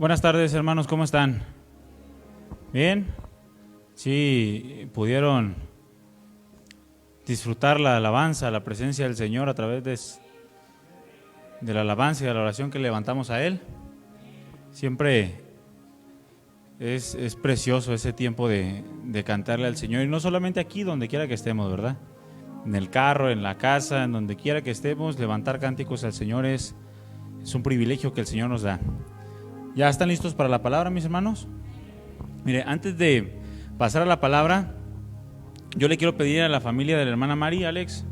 Buenas tardes, hermanos, ¿cómo están? ¿Bien? Sí, pudieron disfrutar la alabanza, la presencia del Señor a través de la alabanza y de la oración que levantamos a Él. Siempre es precioso ese tiempo de cantarle al Señor, y no solamente aquí, donde quiera que estemos, ¿verdad? En el carro, en la casa, en donde quiera que estemos, levantar cánticos al Señor es un privilegio que el Señor nos da. ¿Ya están listos para la palabra, mis hermanos? Mire, antes de pasar a la palabra, yo le quiero pedir a la familia de la hermana Mari, Alex,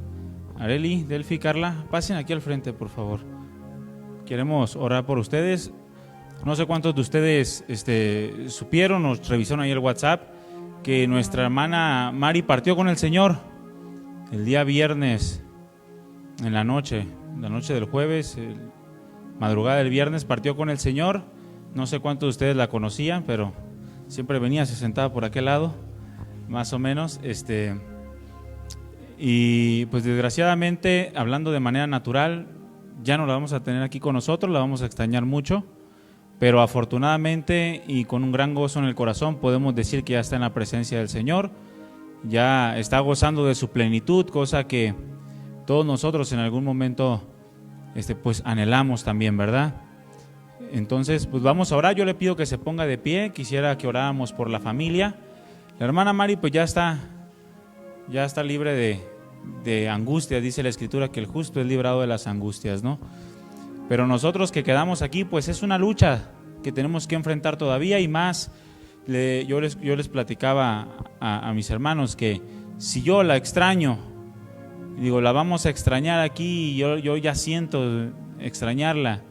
Areli, Delphi, Carla, pasen aquí al frente, por favor. Queremos orar por ustedes. No sé cuántos de ustedes supieron o revisaron ahí el WhatsApp que nuestra hermana Mari partió con el Señor el día viernes en la noche del jueves, madrugada del viernes partió con el Señor. No sé cuántos de ustedes la conocían, pero siempre venía, se sentaba por aquel lado, más o menos. Y pues desgraciadamente, hablando de manera natural, ya no la vamos a tener aquí con nosotros, la vamos a extrañar mucho, pero afortunadamente y con un gran gozo en el corazón podemos decir que ya está en la presencia del Señor, ya está gozando de su plenitud, cosa que todos nosotros en algún momento pues anhelamos también, ¿verdad? Entonces, pues vamos a orar. Yo le pido que se ponga de pie. Quisiera que oráramos por la familia. La hermana Mari pues ya está libre de angustias. Dice la Escritura que el justo es librado de las angustias, ¿no? Pero nosotros que quedamos aquí, pues es una lucha que tenemos que enfrentar todavía, y más. Yo les platicaba a mis hermanos que si yo la extraño, digo, la vamos a extrañar aquí, y yo ya siento extrañarla,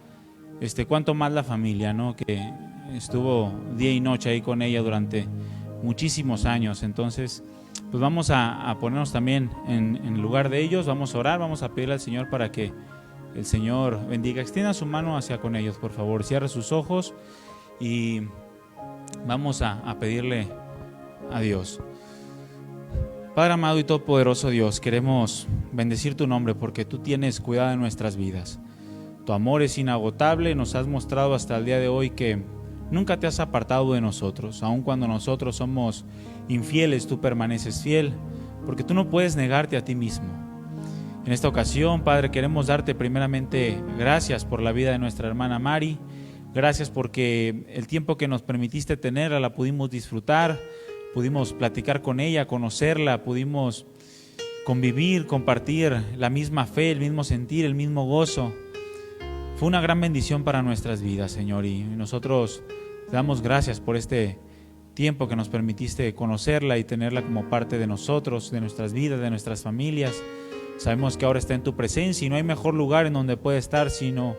cuánto más la familia, ¿no? Que estuvo día y noche ahí con ella durante muchísimos años. Entonces, pues vamos a ponernos también en lugar de ellos, vamos a orar, vamos a pedirle al Señor para que el Señor bendiga. Extienda su mano hacia con ellos, por favor, cierre sus ojos y vamos a pedirle a Dios. Padre amado y todopoderoso Dios, queremos bendecir tu nombre porque tú tienes cuidado de nuestras vidas. Tu amor es inagotable, nos has mostrado hasta el día de hoy que nunca te has apartado de nosotros. Aun cuando nosotros somos infieles, tú permaneces fiel, porque tú no puedes negarte a ti mismo. En esta ocasión, Padre, queremos darte primeramente gracias por la vida de nuestra hermana Mari. Gracias porque el tiempo que nos permitiste tenerla la pudimos disfrutar, pudimos platicar con ella, conocerla, pudimos convivir, compartir la misma fe, el mismo sentir, el mismo gozo. Fue una gran bendición para nuestras vidas, Señor, y nosotros te damos gracias por este tiempo que nos permitiste conocerla y tenerla como parte de nosotros, de nuestras vidas, de nuestras familias. Sabemos que ahora está en tu presencia y no hay mejor lugar en donde puede estar sino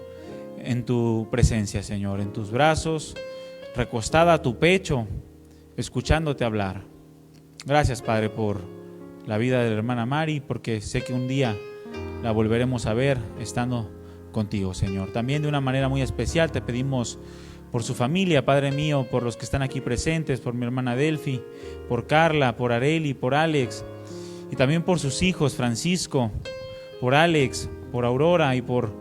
en tu presencia, Señor, en tus brazos, recostada a tu pecho, escuchándote hablar. Gracias, Padre, por la vida de la hermana Mari, porque sé que un día la volveremos a ver estando contigo, Señor. También de una manera muy especial te pedimos por su familia, Padre mío, por los que están aquí presentes, por mi hermana Delphi, por Carla, por Areli, por Alex, y también por sus hijos, Francisco, por Alex, por Aurora y por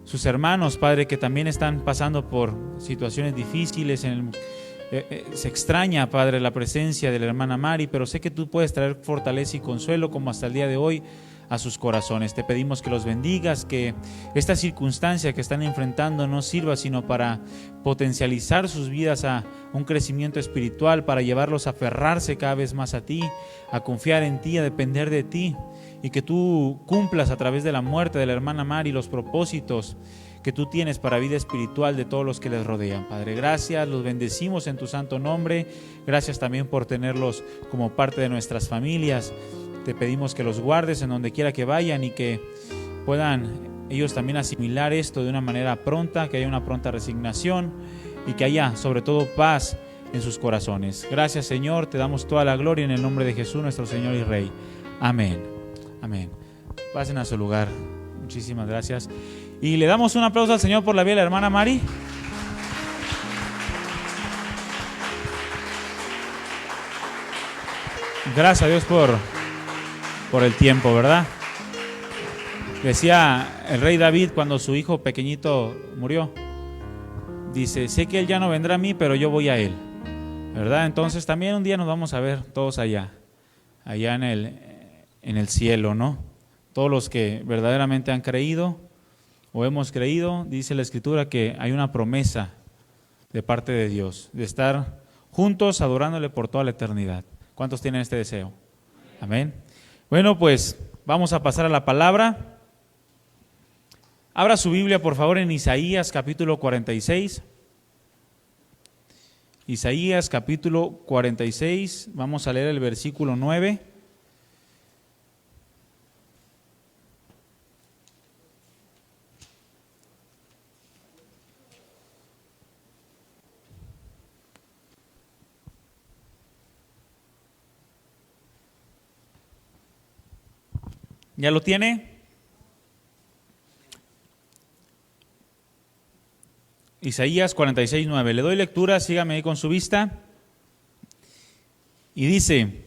sus hermanos, Padre, que también están pasando por situaciones difíciles. Se extraña, Padre, la presencia de la hermana Mari, pero sé que tú puedes traer fortaleza y consuelo como hasta el día de hoy a sus corazones. Te pedimos que los bendigas, que esta circunstancia que están enfrentando no sirva sino para potencializar sus vidas a un crecimiento espiritual, para llevarlos a aferrarse cada vez más a ti, a confiar en ti, a depender de ti, y que tú cumplas a través de la muerte de la hermana Mari los propósitos que tú tienes para vida espiritual de todos los que les rodean. Padre, gracias, los bendecimos en tu santo nombre. Gracias también por tenerlos como parte de nuestras familias. Te pedimos que los guardes en donde quiera que vayan y que puedan ellos también asimilar esto de una manera pronta, que haya una pronta resignación y que haya sobre todo paz en sus corazones. Gracias, Señor, te damos toda la gloria en el nombre de Jesús, nuestro Señor y Rey. Amén. Amén. Pasen a su lugar. Muchísimas gracias. Y le damos un aplauso al Señor por la vida de la hermana Mari. Gracias a Dios por el tiempo, ¿verdad? Decía el rey David cuando su hijo pequeñito murió: dice, sé que Él ya no vendrá a mí, pero yo voy a Él, ¿verdad? Entonces también un día nos vamos a ver todos allá en el cielo, ¿no? Todos los que verdaderamente han creído o hemos creído, dice la Escritura que hay una promesa de parte de Dios, de estar juntos adorándole por toda la eternidad. ¿Cuántos tienen este deseo? Amén. Bueno, pues vamos a pasar a la palabra. Abra su Biblia, por favor, en Isaías capítulo 46. Isaías capítulo 46, vamos a leer el versículo 9. ¿Ya lo tiene? Isaías 46, 9. Le doy lectura, sígame ahí con su vista. Y dice,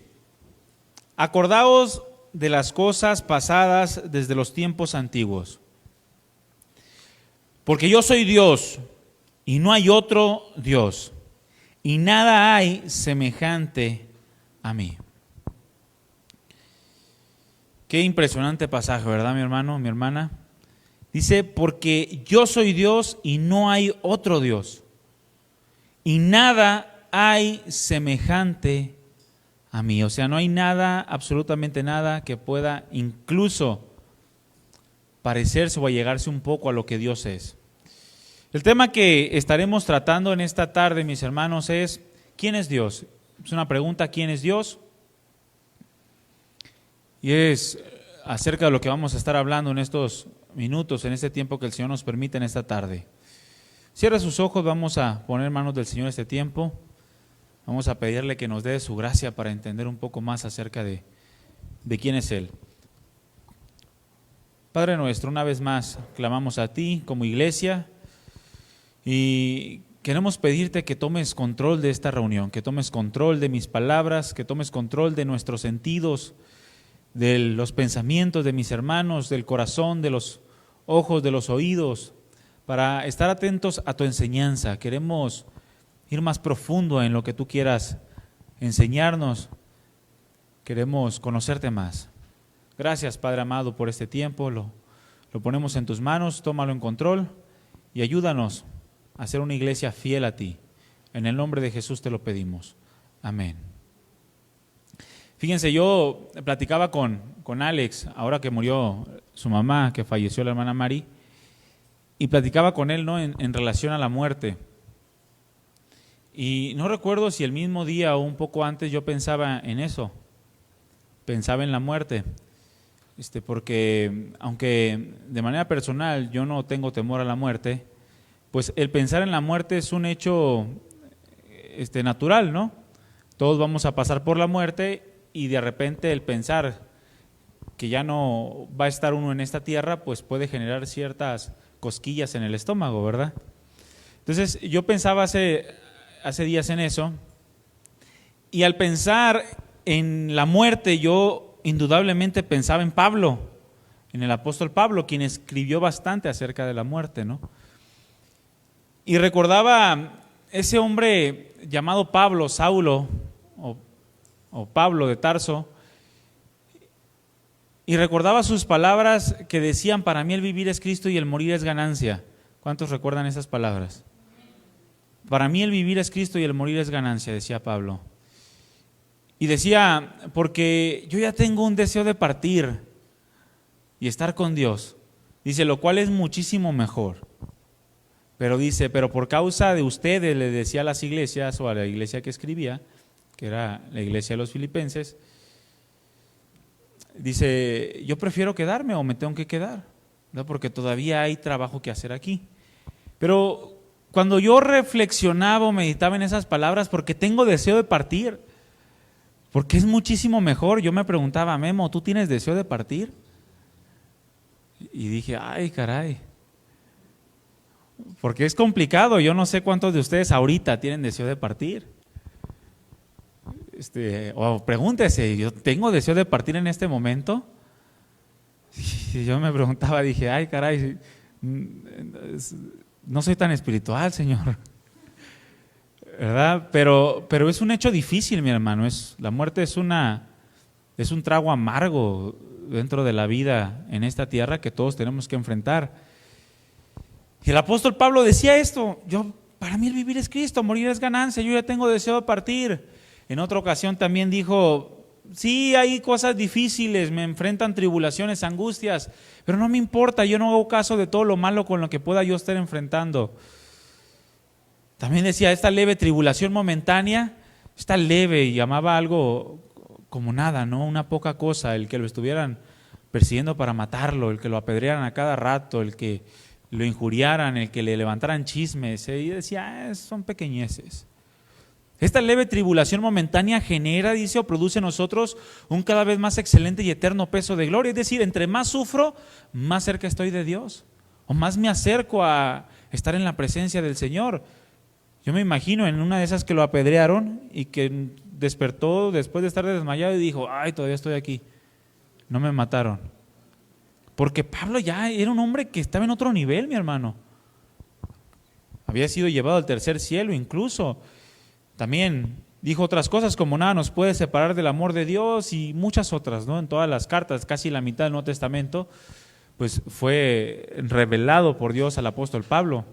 acordaos de las cosas pasadas desde los tiempos antiguos. Porque yo soy Dios y no hay otro Dios, y nada hay semejante a mí. Qué impresionante pasaje, ¿verdad, mi hermano, mi hermana? Dice, porque yo soy Dios y no hay otro Dios, y nada hay semejante a mí. O sea, no hay nada, absolutamente nada que pueda incluso parecerse o allegarse un poco a lo que Dios es. El tema que estaremos tratando en esta tarde, mis hermanos, es ¿quién es Dios? Es una pregunta, ¿quién es Dios? Y es acerca de lo que vamos a estar hablando en estos minutos, en este tiempo que el Señor nos permite en esta tarde. Cierra sus ojos, vamos a poner en manos del Señor este tiempo. Vamos a pedirle que nos dé su gracia para entender un poco más acerca de quién es Él. Padre nuestro, una vez más clamamos a ti como iglesia y queremos pedirte que tomes control de esta reunión, que tomes control de mis palabras, que tomes control de nuestros sentidos, de los pensamientos de mis hermanos, del corazón, de los ojos, de los oídos, para estar atentos a tu enseñanza. Queremos ir más profundo en lo que tú quieras enseñarnos. Queremos conocerte más. Gracias, Padre amado, por este tiempo. Lo ponemos en tus manos, tómalo en control y ayúdanos a ser una iglesia fiel a ti. En el nombre de Jesús te lo pedimos. Amén. Fíjense, yo platicaba con Alex, ahora que murió su mamá, que falleció la hermana Mari, y platicaba con él, ¿no?, en relación a la muerte. Y no recuerdo si el mismo día o un poco antes yo pensaba en eso, pensaba en la muerte, porque aunque de manera personal yo no tengo temor a la muerte, pues el pensar en la muerte es un hecho natural, ¿no? Todos vamos a pasar por la muerte. Y de repente el pensar que ya no va a estar uno en esta tierra, pues puede generar ciertas cosquillas en el estómago, ¿verdad? Entonces yo pensaba hace días en eso, y al pensar en la muerte yo indudablemente pensaba en Pablo, en el apóstol Pablo, quien escribió bastante acerca de la muerte, ¿no? Y recordaba ese hombre llamado Pablo, Saulo, o Pablo de Tarso, y recordaba sus palabras que decían, para mí el vivir es Cristo y el morir es ganancia. ¿Cuántos recuerdan esas palabras? Para mí el vivir es Cristo y el morir es ganancia, decía Pablo. Y decía, porque yo ya tengo un deseo de partir y estar con Dios. Dice, lo cual es muchísimo mejor. Pero dice, pero por causa de ustedes, le decía a las iglesias o a la iglesia que escribía, que era la iglesia de los filipenses, dice, yo prefiero quedarme o me tengo que quedar, ¿no?, porque todavía hay trabajo que hacer aquí. Pero cuando yo reflexionaba o meditaba en esas palabras, porque tengo deseo de partir, porque es muchísimo mejor, yo me preguntaba, Memo, ¿tú tienes deseo de partir? Y dije, ay, caray, porque es complicado. Yo no sé cuántos de ustedes ahorita tienen deseo de partir. O pregúntese, ¿yo tengo deseo de partir en este momento? Y yo me preguntaba, dije, ay caray, no soy tan espiritual, Señor, ¿verdad? Pero es un hecho difícil, mi hermano. La muerte es un trago amargo dentro de la vida en esta tierra que todos tenemos que enfrentar. Y el apóstol Pablo decía esto: para mí el vivir es Cristo, morir es ganancia, yo ya tengo deseo de partir. En otra ocasión también dijo: sí, hay cosas difíciles, me enfrentan tribulaciones, angustias, pero no me importa, yo no hago caso de todo lo malo con lo que pueda yo estar enfrentando. También decía: esta leve tribulación momentánea, esta leve, y llamaba algo como nada, ¿no? Una poca cosa, el que lo estuvieran persiguiendo para matarlo, el que lo apedrearan a cada rato, el que lo injuriaran, el que le levantaran chismes, y decía: son pequeñeces. Esta leve tribulación momentánea genera, dice, o produce en nosotros un cada vez más excelente y eterno peso de gloria. Es decir, entre más sufro, más cerca estoy de Dios, o más me acerco a estar en la presencia del Señor. Yo me imagino en una de esas que lo apedrearon y que despertó después de estar desmayado y dijo: ay, todavía estoy aquí, no me mataron. Porque Pablo ya era un hombre que estaba en otro nivel, mi hermano. Había sido llevado al tercer cielo incluso. También dijo otras cosas como: nada nos puede separar del amor de Dios, y muchas otras, ¿no? En todas las cartas, casi la mitad del Nuevo Testamento, pues fue revelado por Dios al apóstol Pablo,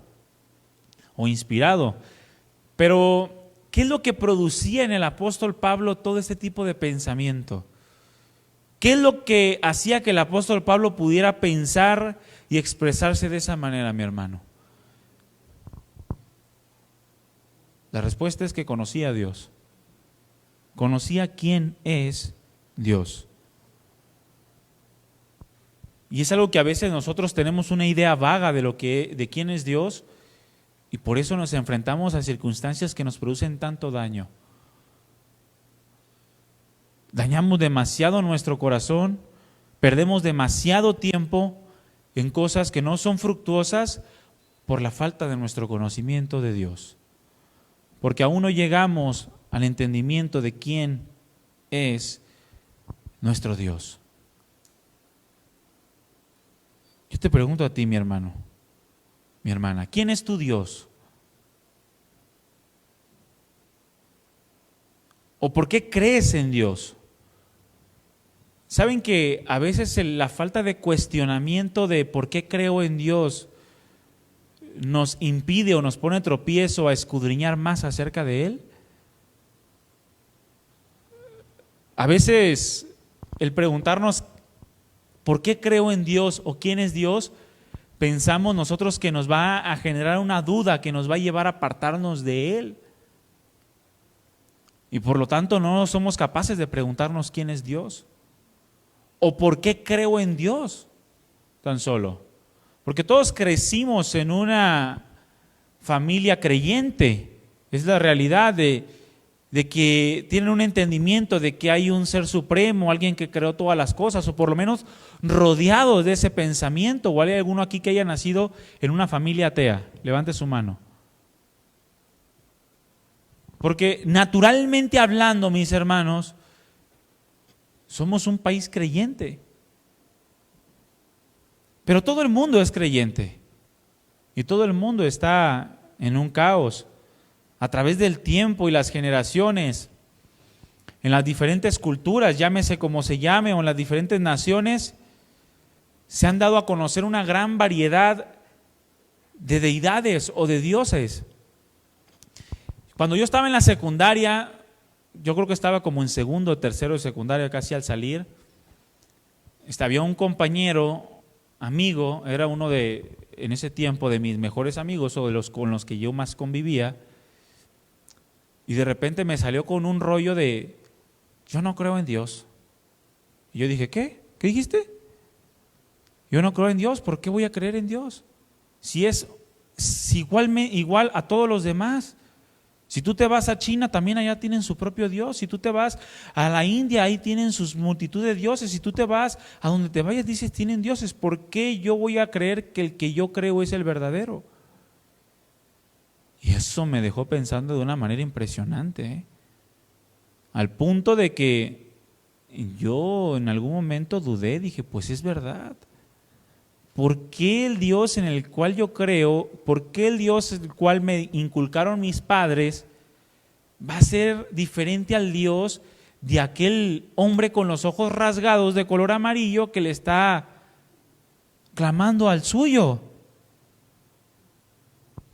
o inspirado. Pero, ¿qué es lo que producía en el apóstol Pablo todo este tipo de pensamiento? ¿Qué es lo que hacía que el apóstol Pablo pudiera pensar y expresarse de esa manera, mi hermano? La respuesta es que conocía a Dios. Conocía quién es Dios. Y es algo que a veces nosotros tenemos una idea vaga de quién es Dios, y por eso nos enfrentamos a circunstancias que nos producen tanto daño. Dañamos demasiado nuestro corazón, perdemos demasiado tiempo en cosas que no son fructuosas por la falta de nuestro conocimiento de Dios. Porque aún no llegamos al entendimiento de quién es nuestro Dios. Yo te pregunto a ti, mi hermano, mi hermana, ¿quién es tu Dios? ¿O por qué crees en Dios? ¿Saben que a veces la falta de cuestionamiento de por qué creo en Dios nos impide o nos pone tropiezo a escudriñar más acerca de Él? A veces el preguntarnos ¿por qué creo en Dios o quién es Dios? Pensamos nosotros que nos va a generar una duda, que nos va a llevar a apartarnos de Él. Y por lo tanto no somos capaces de preguntarnos quién es Dios. ¿O por qué creo en Dios tan solo? Porque todos crecimos en una familia creyente. Es la realidad de que tienen un entendimiento de que hay un ser supremo, alguien que creó todas las cosas, o por lo menos rodeados de ese pensamiento. ¿O hay alguno aquí que haya nacido en una familia atea? Levante su mano. Porque naturalmente hablando, mis hermanos, somos un país creyente. Pero todo el mundo es creyente. Y todo el mundo está en un caos. A través del tiempo y las generaciones, en las diferentes culturas, llámese como se llame, o en las diferentes naciones, se han dado a conocer una gran variedad de deidades o de dioses. Cuando yo estaba en la secundaria, yo creo que estaba como en segundo o tercero de secundaria, casi al salir, había un compañero, amigo, era uno de, en ese tiempo, de mis mejores amigos, o de los con los que yo más convivía, y de repente me salió con un rollo de: yo no creo en Dios. Y yo dije: ¿qué? ¿Qué dijiste? Yo no creo en Dios, ¿por qué voy a creer en Dios? Si es igual a todos los demás. Si tú te vas a China, también allá tienen su propio Dios. Si tú te vas a la India, ahí tienen sus multitud de dioses. Si tú te vas a donde te vayas, dices tienen dioses. ¿Por qué yo voy a creer que el que yo creo es el verdadero? Y eso me dejó pensando de una manera impresionante, ¿eh? Al punto de que yo en algún momento dudé, dije: pues es verdad. ¿por qué el Dios en el cual yo creo, por qué el Dios en el cual me inculcaron mis padres va a ser diferente al Dios de aquel hombre con los ojos rasgados de color amarillo que le está clamando al suyo?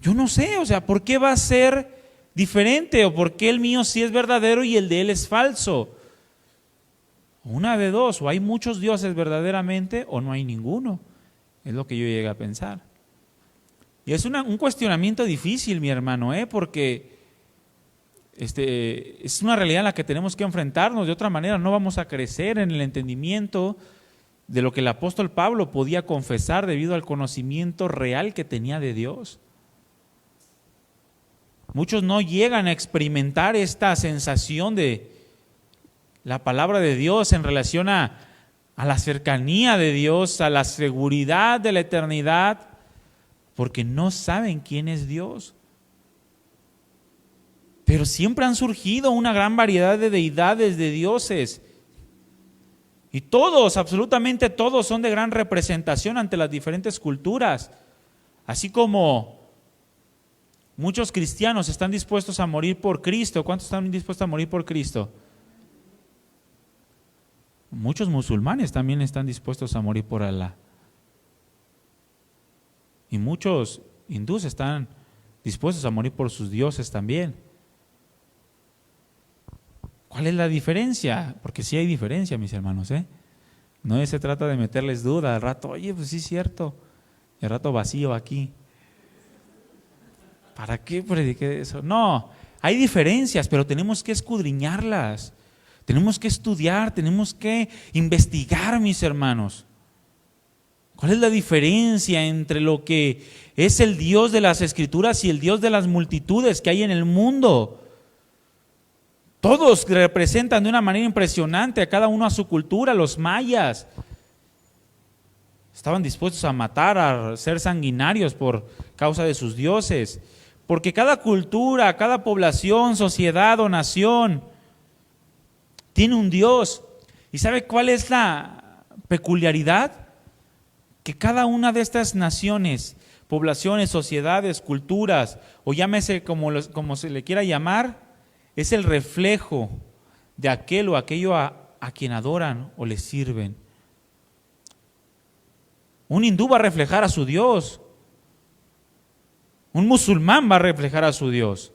Yo no sé, o sea, ¿por qué va a ser diferente? ¿O por qué el mío sí es verdadero y el de él es falso? Una de dos, o hay muchos dioses verdaderamente o no hay ninguno. Es lo que yo llegué a pensar. Y es un cuestionamiento difícil, mi hermano, porque es una realidad en la que tenemos que enfrentarnos. De otra manera no vamos a crecer en el entendimiento de lo que el apóstol Pablo podía confesar debido al conocimiento real que tenía de Dios. Muchos no llegan a experimentar esta sensación de la palabra de Dios en relación a la cercanía de Dios, a la seguridad de la eternidad, porque no saben quién es Dios. Pero siempre han surgido una gran variedad de deidades, de dioses, y todos, absolutamente todos, son de gran representación ante las diferentes culturas, así como muchos cristianos están dispuestos a morir por Cristo. ¿Cuántos están dispuestos a morir por Cristo? Muchos musulmanes también están dispuestos a morir por Alá. Y muchos hindúes están dispuestos a morir por sus dioses también. ¿Cuál es la diferencia? Porque sí hay diferencia, mis hermanos, No se trata de meterles duda al rato, oye, pues sí es cierto, y al rato vacío aquí. ¿Para qué prediqué eso? No, hay diferencias, pero tenemos que escudriñarlas. Tenemos que estudiar, tenemos que investigar, mis hermanos. ¿Cuál es la diferencia entre lo que es el Dios de las Escrituras y el Dios de las multitudes que hay en el mundo? Todos representan de una manera impresionante, a cada uno a su cultura. Los mayas estaban dispuestos a matar, a ser sanguinarios por causa de sus dioses. Porque cada cultura, cada población, sociedad o nación tiene un Dios. ¿Y sabe cuál es la peculiaridad? Que cada una de estas naciones, poblaciones, sociedades, culturas, o llámese como se le quiera llamar, es el reflejo de aquel o aquello a quien adoran o le sirven. Un hindú va a reflejar a su Dios. Un musulmán va a reflejar a su Dios.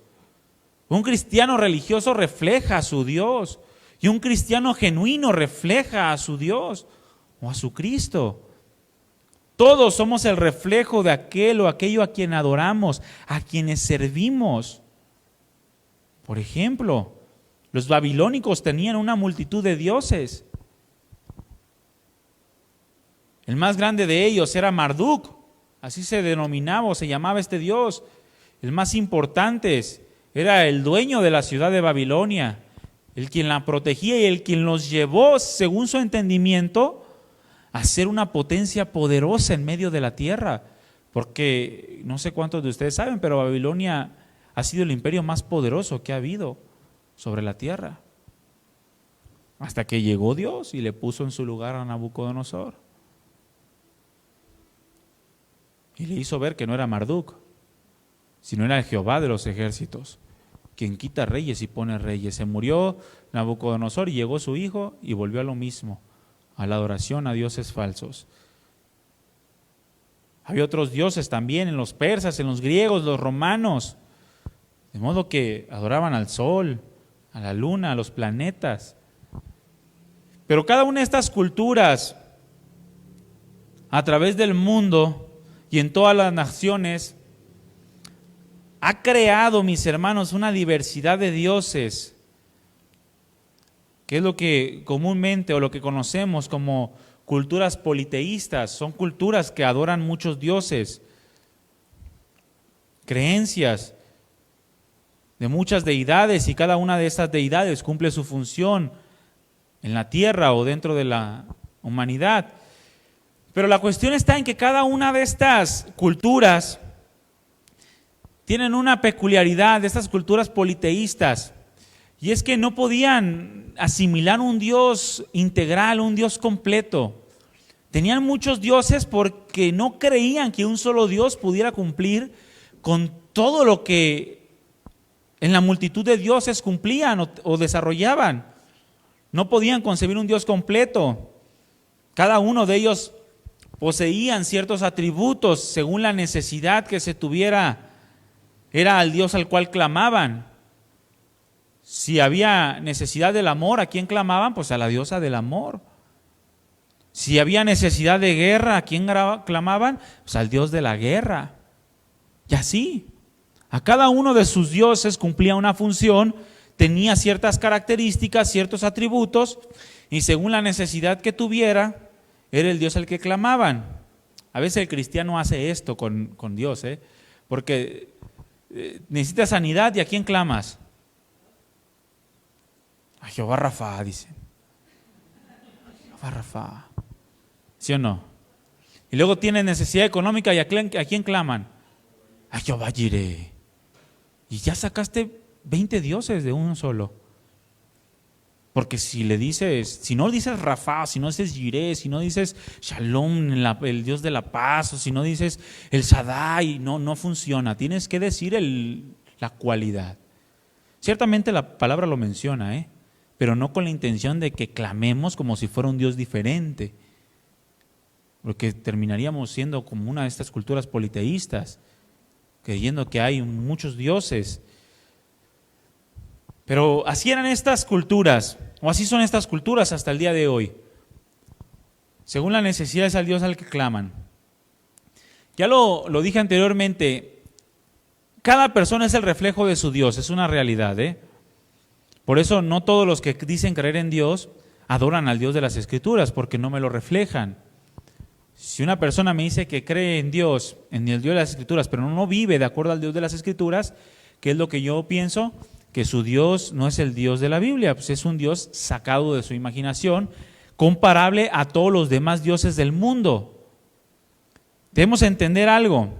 Un cristiano religioso refleja a su Dios. Y un cristiano genuino refleja a su Dios o a su Cristo. Todos somos el reflejo de aquel o aquello a quien adoramos, a quienes servimos. Por ejemplo, los babilónicos tenían una multitud de dioses. El más grande de ellos era Marduk, así se denominaba o se llamaba este dios. El más importante era el dueño de la ciudad de Babilonia, el quien la protegía y el quien los llevó, según su entendimiento, a ser una potencia poderosa en medio de la tierra. Porque no sé cuántos de ustedes saben, pero Babilonia ha sido el imperio más poderoso que ha habido sobre la tierra. Hasta que llegó Dios y le puso en su lugar a Nabucodonosor. Y le hizo ver que no era Marduk, sino era el Jehová de los ejércitos, quien quita reyes y pone reyes. Se murió Nabucodonosor y llegó su hijo y volvió a lo mismo, a la adoración a dioses falsos. Había otros dioses también en los persas, en los griegos, los romanos, de modo que adoraban al sol, a la luna, a los planetas. Pero cada una de estas culturas, a través del mundo y en todas las naciones, ha creado, mis hermanos, una diversidad de dioses, que es lo que comúnmente o lo que conocemos como culturas politeístas. Son culturas que adoran muchos dioses, creencias de muchas deidades, y cada una de estas deidades cumple su función en la tierra o dentro de la humanidad. Pero la cuestión está en que cada una de estas culturas tienen una peculiaridad, de estas culturas politeístas, y es que no podían asimilar un Dios integral, un Dios completo. Tenían muchos dioses porque no creían que un solo Dios pudiera cumplir con todo lo que en la multitud de dioses cumplían o desarrollaban. No podían concebir un Dios completo. Cada uno de ellos poseían ciertos atributos según la necesidad que se tuviera. Era al Dios al cual clamaban. Si había necesidad del amor, ¿a quién clamaban? Pues a la diosa del amor. Si había necesidad de guerra, ¿a quién clamaban? Pues al Dios de la guerra. Y así, a cada uno de sus dioses cumplía una función, tenía ciertas características, ciertos atributos, y según la necesidad que tuviera, era el Dios al que clamaban. A veces el cristiano hace esto con Dios, porque necesitas sanidad, ¿y a quién clamas? A Jehová Rafa, dicen. Jehová Rafa. ¿Sí o no? Y luego tienen necesidad económica, ¿y a quién claman? A Jehová Jireh. Y ya sacaste 20 dioses de uno solo. Porque si no dices Rafa, si no dices Jireh, si no dices Shalom, el Dios de la paz, o si no dices el Shaddai, no funciona. Tienes que decir la cualidad. Ciertamente la palabra lo menciona, pero no con la intención de que clamemos como si fuera un Dios diferente. Porque terminaríamos siendo como una de estas culturas politeístas, creyendo que hay muchos dioses. Pero así eran estas culturas, o así son estas culturas hasta el día de hoy. Según la necesidad es al Dios al que claman. Ya lo dije anteriormente, cada persona es el reflejo de su Dios, es una realidad. Por eso no todos los que dicen creer en Dios adoran al Dios de las Escrituras, porque no me lo reflejan. Si una persona me dice que cree en Dios, en el Dios de las Escrituras, pero no vive de acuerdo al Dios de las Escrituras, ¿qué es lo que yo pienso? Que su Dios no es el Dios de la Biblia, pues es un Dios sacado de su imaginación, comparable a todos los demás dioses del mundo. Debemos entender algo.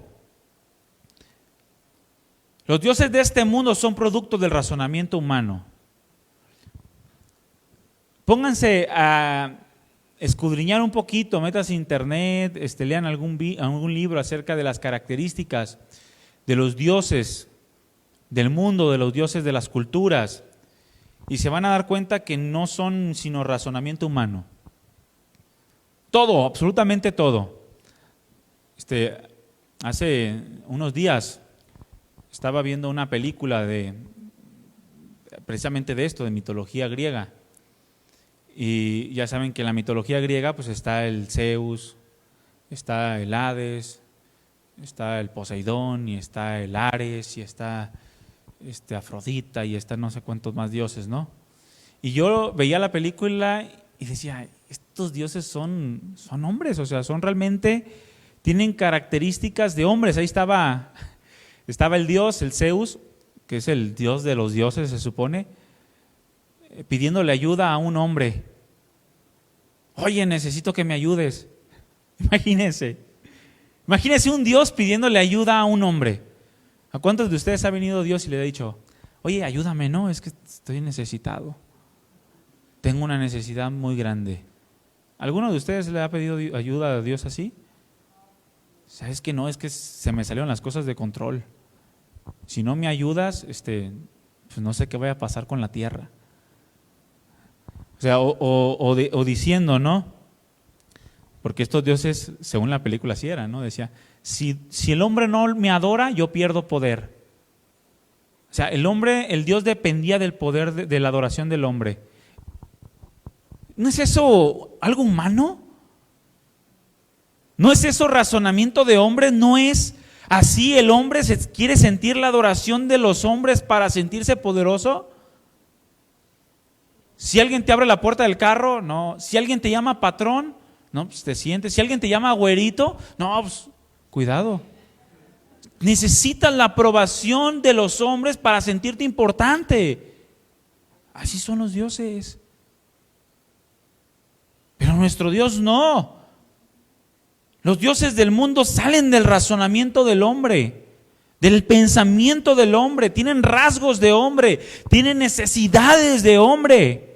Los dioses de este mundo son producto del razonamiento humano. Pónganse a escudriñar un poquito, métanse a internet, lean algún libro acerca de las características de los dioses del mundo, de los dioses de las culturas, y se van a dar cuenta que no son sino razonamiento humano. Todo, absolutamente todo. Hace unos días estaba viendo una película precisamente de esto, de mitología griega. Y ya saben que en la mitología griega pues está el Zeus, está el Hades, está el Poseidón, y está el Ares, y está Afrodita, y está no sé cuántos más dioses, ¿no? Y yo veía la película y decía, estos dioses son hombres, o sea, tienen características de hombres. Ahí estaba el dios, el Zeus, que es el dios de los dioses, se supone, pidiéndole ayuda a un hombre. Oye, necesito que me ayudes. Imagínense un Dios pidiéndole ayuda a un hombre. ¿A cuántos de ustedes ha venido Dios y le ha dicho, oye, ayúdame? No, es que estoy necesitado. Tengo una necesidad muy grande. ¿Alguno de ustedes le ha pedido ayuda a Dios así? ¿Sabes que no? Es que se me salieron las cosas de control. Si no me ayudas, pues no sé qué vaya a pasar con la tierra. O sea, o diciendo, ¿no? Porque estos dioses, según la película, así eran, ¿no? Decía, si el hombre no me adora, yo pierdo poder. O sea, el Dios dependía del poder de la adoración del hombre. ¿No es eso algo humano? ¿No es eso razonamiento de hombre? ¿No es así el hombre quiere sentir la adoración de los hombres para sentirse poderoso? Si alguien te abre la puerta del carro, no. Si alguien te llama patrón, no, pues te sientes. Si alguien te llama güerito, no, pues cuidado. Necesitas la aprobación de los hombres para sentirte importante. Así son los dioses. Pero nuestro Dios no. Los dioses del mundo salen del razonamiento del hombre, del pensamiento del hombre, tienen rasgos de hombre, tienen necesidades de hombre.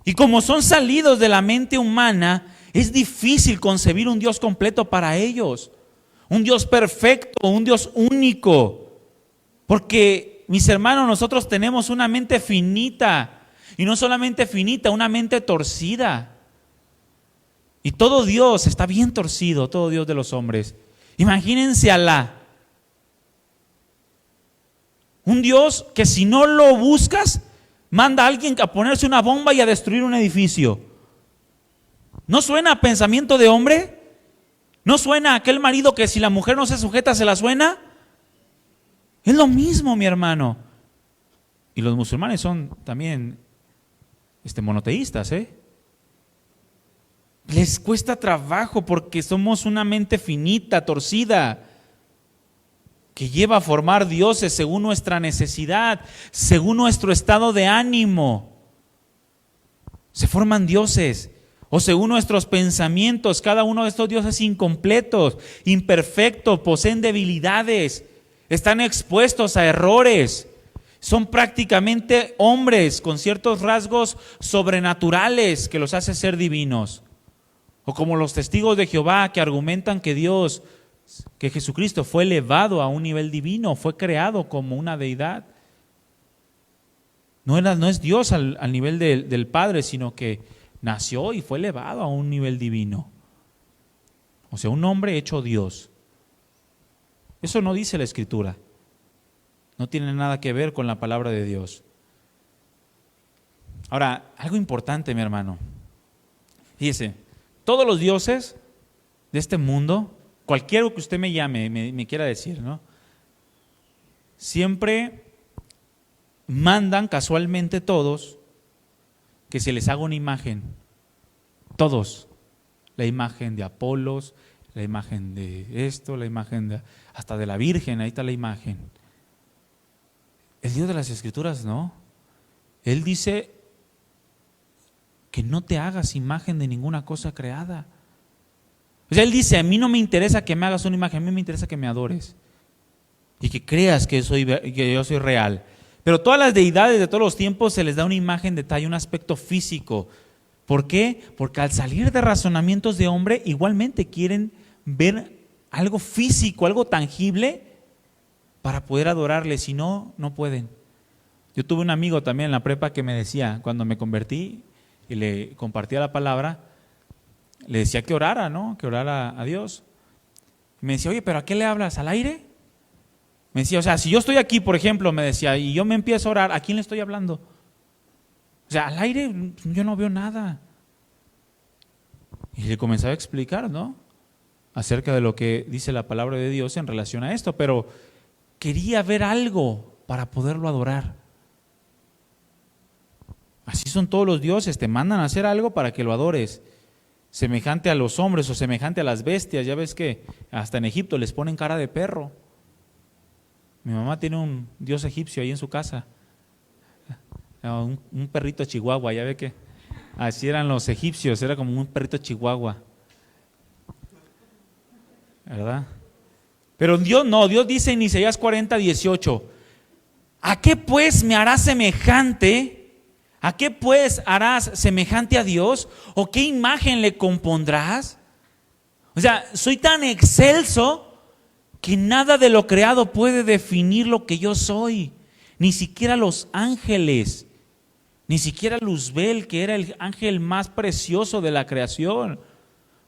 Y como son salidos de la mente humana, es difícil concebir un Dios completo para ellos. Un Dios perfecto, un Dios único. Porque, mis hermanos, nosotros tenemos una mente finita. Y no solamente finita, una mente torcida. Y todo Dios está bien torcido, todo Dios de los hombres. Imagínense Alá. Un Dios que si no lo buscas, manda a alguien a ponerse una bomba y a destruir un edificio. ¿No suena a pensamiento de hombre? ¿No suena a aquel marido que si la mujer no se sujeta se la suena? Es lo mismo, mi hermano. Y los musulmanes son también monoteístas, Les cuesta trabajo porque somos una mente finita, torcida, que lleva a formar dioses según nuestra necesidad, según nuestro estado de ánimo. Se forman dioses, o según nuestros pensamientos. Cada uno de estos dioses incompletos, imperfectos, poseen debilidades, están expuestos a errores. Son prácticamente hombres con ciertos rasgos sobrenaturales que los hace ser divinos. O como los testigos de Jehová que argumentan que Jesucristo fue elevado a un nivel divino, fue creado como una deidad. No es Dios al nivel del Padre, sino que nació y fue elevado a un nivel divino. O sea, un hombre hecho Dios. Eso no dice la Escritura. No tiene nada que ver con la palabra de Dios. Ahora, algo importante, mi hermano. Fíjese, todos los dioses de este mundo, cualquiera que usted me llame, me quiera decir, ¿no? Siempre mandan casualmente todos que se les haga una imagen. Todos. La imagen de Apolos, la imagen de esto, la imagen hasta de la Virgen, ahí está la imagen. El Dios de las Escrituras no. Él dice que no te hagas imagen de ninguna cosa creada. O sea, Él dice, a mí no me interesa que me hagas una imagen, a mí me interesa que me adores y que creas que yo soy real. Pero todas las deidades de todos los tiempos se les da una imagen, detalle, un aspecto físico. ¿Por qué? Porque al salir de razonamientos de hombre, igualmente quieren ver algo físico, algo tangible para poder adorarle. Si no, no pueden. Yo tuve un amigo también en la prepa que me decía, cuando me convertí y le compartía la palabra, le decía que orara, ¿no? Que orara a Dios. Y me decía, oye, ¿pero a qué le hablas? ¿Al aire? Me decía, o sea, si yo estoy aquí, por ejemplo, me decía, y yo me empiezo a orar, ¿a quién le estoy hablando? O sea, al aire yo no veo nada. Y le comenzaba a explicar, ¿no? Acerca de lo que dice la palabra de Dios en relación a esto, pero quería ver algo para poderlo adorar. Así son todos los dioses, te mandan a hacer algo para que lo adores. Semejante a los hombres o semejante a las bestias. Ya ves que hasta en Egipto les ponen cara de perro. Mi mamá tiene un dios egipcio ahí en su casa. Un perrito chihuahua, ya ve que así eran los egipcios, era como un perrito chihuahua. ¿Verdad? Pero Dios no, Dios dice en Isaías 40:18, ¿a qué pues me harás semejante? ¿A qué pues harás semejante a Dios? ¿O qué imagen le compondrás? O sea, soy tan excelso que nada de lo creado puede definir lo que yo soy. Ni siquiera los ángeles, ni siquiera Luzbel, que era el ángel más precioso de la creación,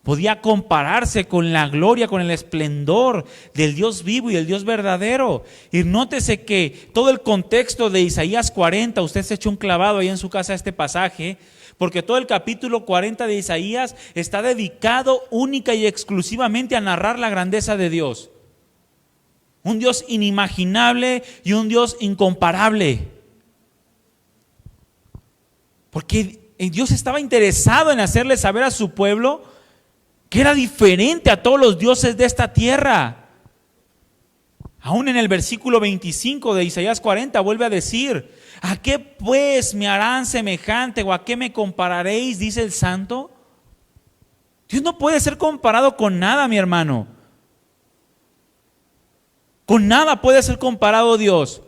podía compararse con la gloria, con el esplendor del Dios vivo y el Dios verdadero. Y nótese que todo el contexto de Isaías 40, usted se echó un clavado ahí en su casa a este pasaje, porque todo el capítulo 40 de Isaías está dedicado única y exclusivamente a narrar la grandeza de Dios. Un Dios inimaginable y un Dios incomparable. Porque Dios estaba interesado en hacerle saber a su pueblo que era diferente a todos los dioses de esta tierra. Aún en el versículo 25 de Isaías 40 vuelve a decir, ¿a qué pues me harán semejante o a qué me compararéis? Dice el santo. Dios no puede ser comparado con nada, mi hermano. Con nada puede ser comparado Dios.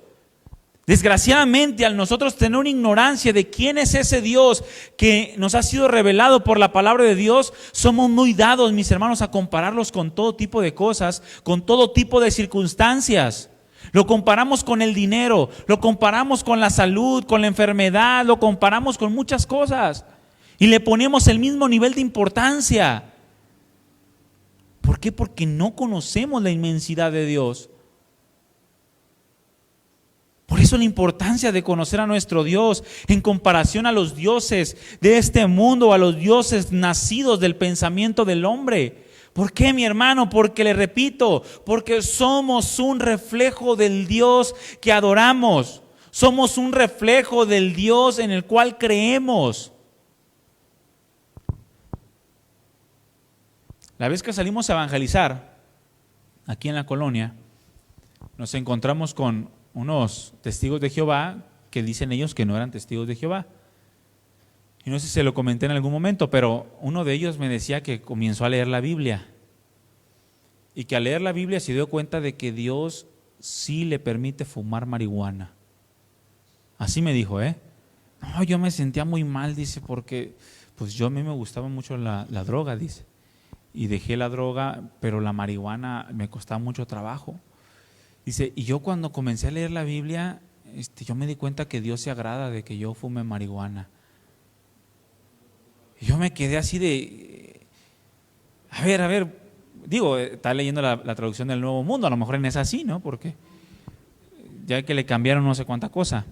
Desgraciadamente, al nosotros tener una ignorancia de quién es ese Dios que nos ha sido revelado por la palabra de Dios, somos muy dados, mis hermanos, a compararlos con todo tipo de cosas, con todo tipo de circunstancias. Lo comparamos con el dinero, lo comparamos con la salud, con la enfermedad, lo comparamos con muchas cosas y le ponemos el mismo nivel de importancia. ¿Por qué? Porque no conocemos la inmensidad de Dios. Por eso la importancia de conocer a nuestro Dios en comparación a los dioses de este mundo, a los dioses nacidos del pensamiento del hombre. ¿Por qué, mi hermano? Porque le repito, porque somos un reflejo del Dios que adoramos. Somos un reflejo del Dios en el cual creemos. La vez que salimos a evangelizar, aquí en la colonia, nos encontramos con unos testigos de Jehová que dicen ellos que no eran testigos de Jehová. Y no sé si se lo comenté en algún momento, pero uno de ellos me decía que comenzó a leer la Biblia y que al leer la Biblia se dio cuenta de que Dios sí le permite fumar marihuana. Así me dijo, No, yo me sentía muy mal, dice, porque pues a mí me gustaba mucho la droga, dice. Y dejé la droga, pero la marihuana me costaba mucho trabajo. Dice, y yo cuando comencé a leer la Biblia, yo me di cuenta que Dios se agrada de que yo fume marihuana. Y yo me quedé así de, a ver, digo, está leyendo la traducción del Nuevo Mundo, a lo mejor en esa sí, ¿no? Porque ya que le cambiaron no sé cuánta cosa.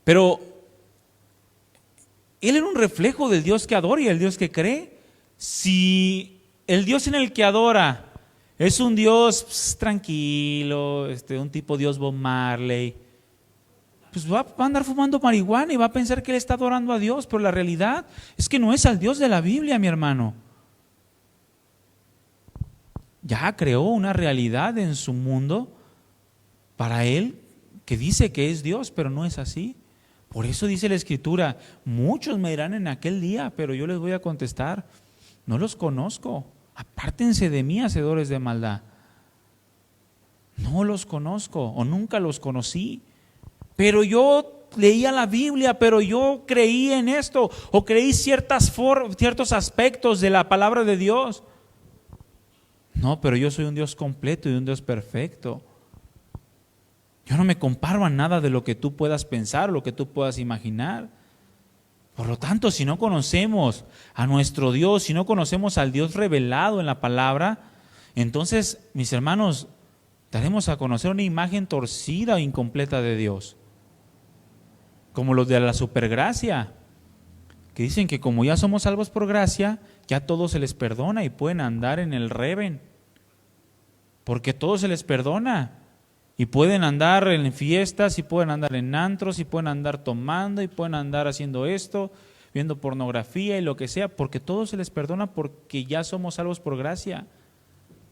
Pero él era un reflejo del Dios que adora y el Dios que cree. Si el Dios en el que adora es un Dios tranquilo, un tipo Dios Bob Marley, pues va a andar fumando marihuana y va a pensar que él está adorando a Dios, pero la realidad es que no es al Dios de la Biblia, mi hermano. Ya creó una realidad en su mundo para él que dice que es Dios, pero no es así. Por eso dice la Escritura, muchos me dirán en aquel día, pero yo les voy a contestar, no los conozco. Apártense de mí, hacedores de maldad. No los conozco o nunca los conocí. Pero yo leía la Biblia, pero yo creí en esto o creí ciertos aspectos de la palabra de Dios. No, pero yo soy un Dios completo y un Dios perfecto. Yo no me comparo a nada de lo que tú puedas pensar, lo que tú puedas imaginar. Por lo tanto, si no conocemos a nuestro Dios, si no conocemos al Dios revelado en la palabra, entonces, mis hermanos, daremos a conocer una imagen torcida o incompleta de Dios. Como los de la supergracia, que dicen que como ya somos salvos por gracia, ya todo se les perdona y pueden andar en el Reven. Porque todo se les perdona. Y pueden andar en fiestas, y pueden andar en antros, y pueden andar tomando, y pueden andar haciendo esto, viendo pornografía y lo que sea, porque todo se les perdona porque ya somos salvos por gracia.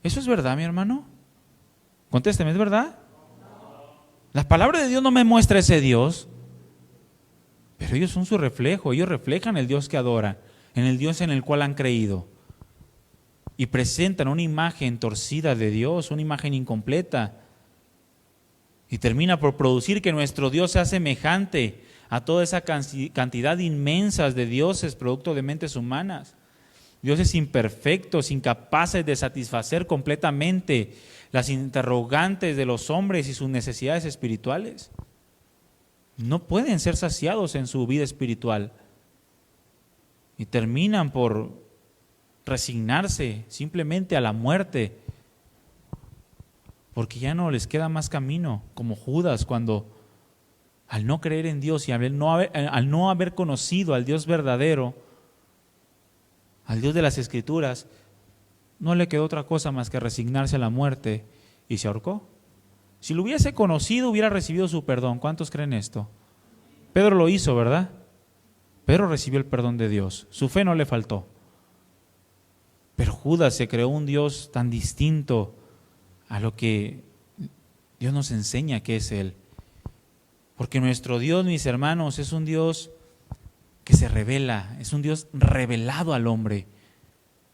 ¿Eso es verdad, mi hermano? Contésteme, ¿es verdad? La palabra de Dios no me muestra ese Dios, pero ellos son su reflejo, ellos reflejan el Dios que adoran, en el Dios en el cual han creído. Y presentan una imagen torcida de Dios, una imagen incompleta. Y termina por producir que nuestro Dios sea semejante a toda esa cantidad inmensa de dioses producto de mentes humanas. Dioses imperfectos, incapaces de satisfacer completamente las interrogantes de los hombres y sus necesidades espirituales. No pueden ser saciados en su vida espiritual. Y terminan por resignarse simplemente a la muerte, porque ya no les queda más camino, como Judas cuando al no creer en Dios y al no haber conocido al Dios verdadero, al Dios de las Escrituras, no le quedó otra cosa más que resignarse a la muerte y se ahorcó. Si lo hubiese conocido, hubiera recibido su perdón. ¿Cuántos creen esto? Pedro lo hizo, ¿verdad? Pedro recibió el perdón de Dios, su fe no le faltó. Pero Judas se creó un Dios tan distinto a lo que Dios nos enseña que es Él. Porque nuestro Dios, mis hermanos, es un Dios que se revela, es un Dios revelado al hombre.